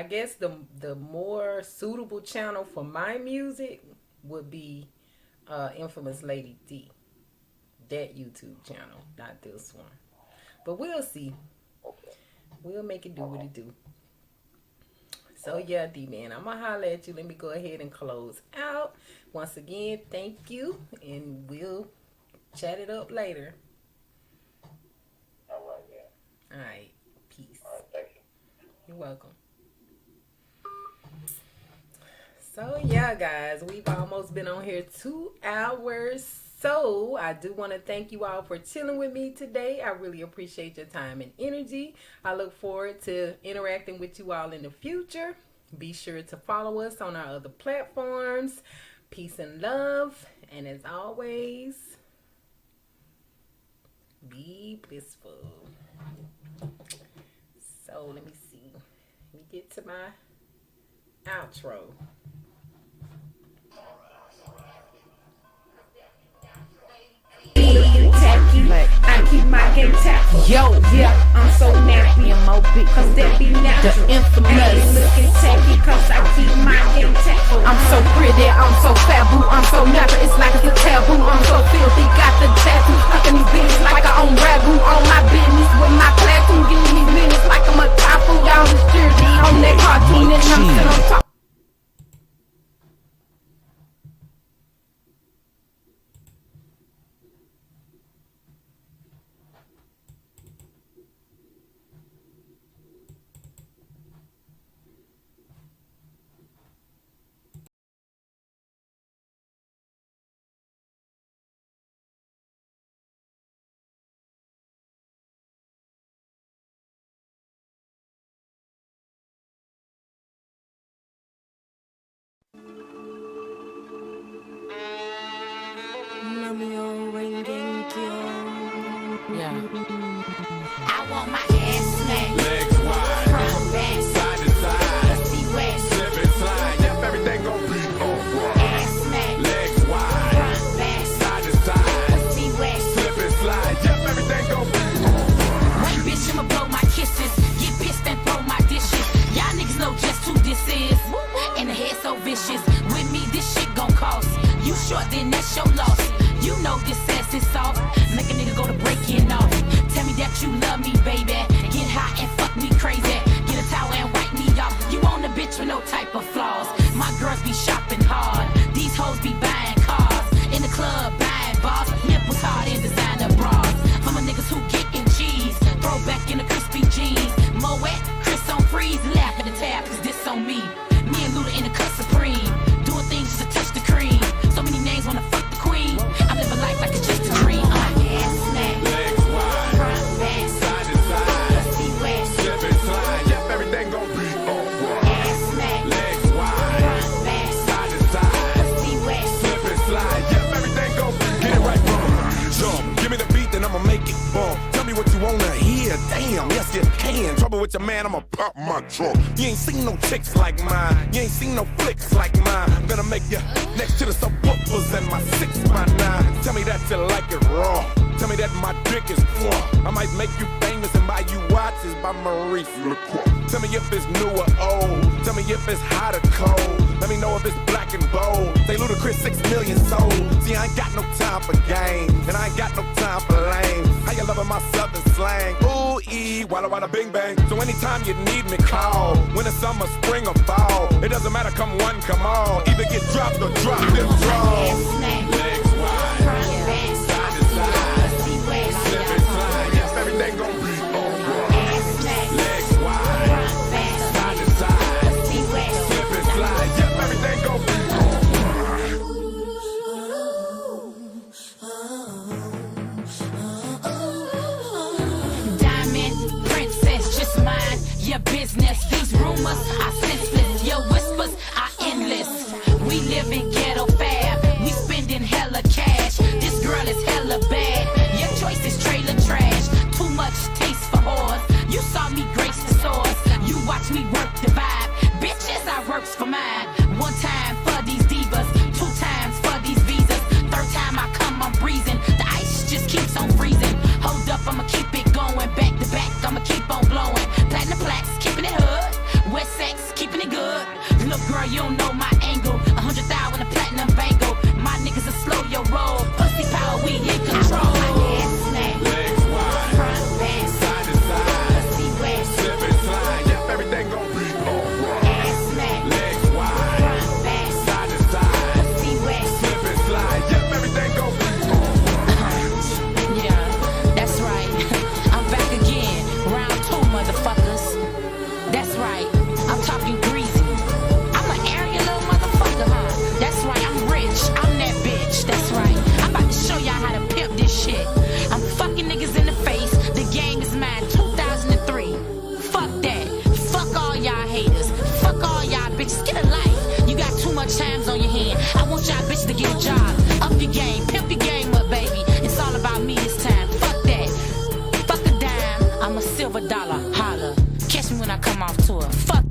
guess the more suitable channel for my music would be Infamous Lady D. That YouTube channel, not this one. But we'll see. We'll make it do what it do. So yeah, D-Man, I'm gonna holler at you. Let me go ahead and close out. Once again, thank you, and we'll chat it up later. All right, yeah. All right, peace. All right, thank you. You're welcome. So yeah, guys, we've almost been on here 2 hours. So I do want to thank you all for chilling with me today. I really appreciate your time and energy. I look forward to interacting with you all in the future. Be sure to follow us on our other platforms. Peace and love. And as always, be blissful. So let me see. Let me get to my outro. I keep my game tapped. Yo, yeah, I'm so nappy. Cause that be natural. The infamous. Looking tacky cause I keep my game tapped. I'm so pretty, I'm so faboo, I'm so natural, it's like it's a taboo. I'm so filthy, got the tattoo, cooking these bitches like I own ragu. On my business with my I'm still on top. Yeah. I want my ass smacked. Legs wide. Front, back. Side to side. Pussy wet. Slip and slide. Yep, everything gon' be alright. Ass smacked. Legs wide. Front, back. Side to side. Pussy wet. Slip and slide. Yep, everything gon' be alright. Wait, bitch, I'ma blow my kisses. Get pissed and throw my dishes. Y'all niggas know just who this is. And the head so vicious. With me, this shit gon' cost. You short, then that's your loss. You know this ass is soft. Make a nigga go to breaking off. Tell me that you love me, baby. Get high and fuck me crazy. Get a towel and wipe me off. You want a bitch with no type of flaws. My girls be shopping hard. These hoes be buying cars. In the club, buying bars. Nipples hard in designer bras. For my niggas who getting cheese. Throw back in the crispy jeans. Moet, Chris on freeze. Laugh at the tab, cause this on me. Me and Luda in the cut supreme. Doing things just to touch the cream. So many names wanna fuck the queen. I live a life like it's just a dream. Ass smack. Legs wide. Front, back. Side to side. Pussy wet. Slip and slide. Yep, everything gon' be alright. Ass smack. Legs wide. Front, back. Side to side. Pussy wet. Slip and slide. Yep, everything gon' be. Get it right, bro. Jump. Give me the beat, then I'ma make it bump. Tell me what you wanna hear. Damn, yes you can. Trouble with your man, I'ma pop my trunk. You ain't seen no chicks like mine. You ain't seen no flicks like mine. I'm gonna make you next to the subwoofers and my 6x9. Tell me that you like it raw. Tell me that my dick is plump. I might make you famous and buy you watches by Maurice LaCroix. Tell me if it's new or old. Tell me if it's hot or cold. Let me know if it's black and bold. Say Ludacris 6 million sold. See, I ain't got no time for games, and I ain't got no time for lame. How you loving my southern slang? Ooh, wada wada bing bang. So anytime you need me, call. Winter, summer, spring, or fall. It doesn't matter, come one, come all. Either get dropped or drop them draws. Legs wide. Front, back. Side to side. Pussy wet. Slip and slide. Yes, everything gon' be alright. Ass smack. Legs wide. Front, back. Side to side. Pussy wet. Slip and slide. Yep, everything gon' be alright. Diamond princess, just mind your business. These rumors are senseless. Your whispers are endless. We live in ghetto fab. We spending hella cash. This girl is hella bad. Your choice is trailer trash. Too much taste for whores. You saw me grace the source. You watch me work the vibe. Bitches, I works for mine. One time for these divas. 2 times for these visas. 3rd time I come, I'm breezing. The ice just keeps on freezing. Hold up, I'ma keep it going. Back to back, I'ma keep on blowing. Platinum plaques, keeping it hood. Wet sex, keeping it good. Look, girl, you don't know my angle. 100,000 with a platinum bangle. My niggas will slow your roll. Pussy power, we in control. Ass smack. Legs wide. Front, back. Side to side. Pussy wet. Slip and slide. Yep, everything gon' be alright. Ass smack. Legs wide. Front, back. Side to side. Pussy wet. Slip and slide. Yep, everything gon' be alright. Yeah, that's right. I'm back again. Round 2, motherfuckers. That's right. I'm talking greasy. I'm an area little motherfucker, huh? That's right. I'm rich. I'm that bitch. That's right. I'm about to show y'all how to pimp this shit. I'm fucking niggas in the face. The game is mine. 2003. Fuck that. Fuck all y'all haters. Fuck all y'all bitches. Get a life. You got too much times on your hand. I want y'all bitches to get a job. Up your game. Pimp your game up, baby. It's all about me this time. Fuck that. Fuck a dime. I'm a silver dollar. Holla. Catch me when I come off tour. Fuck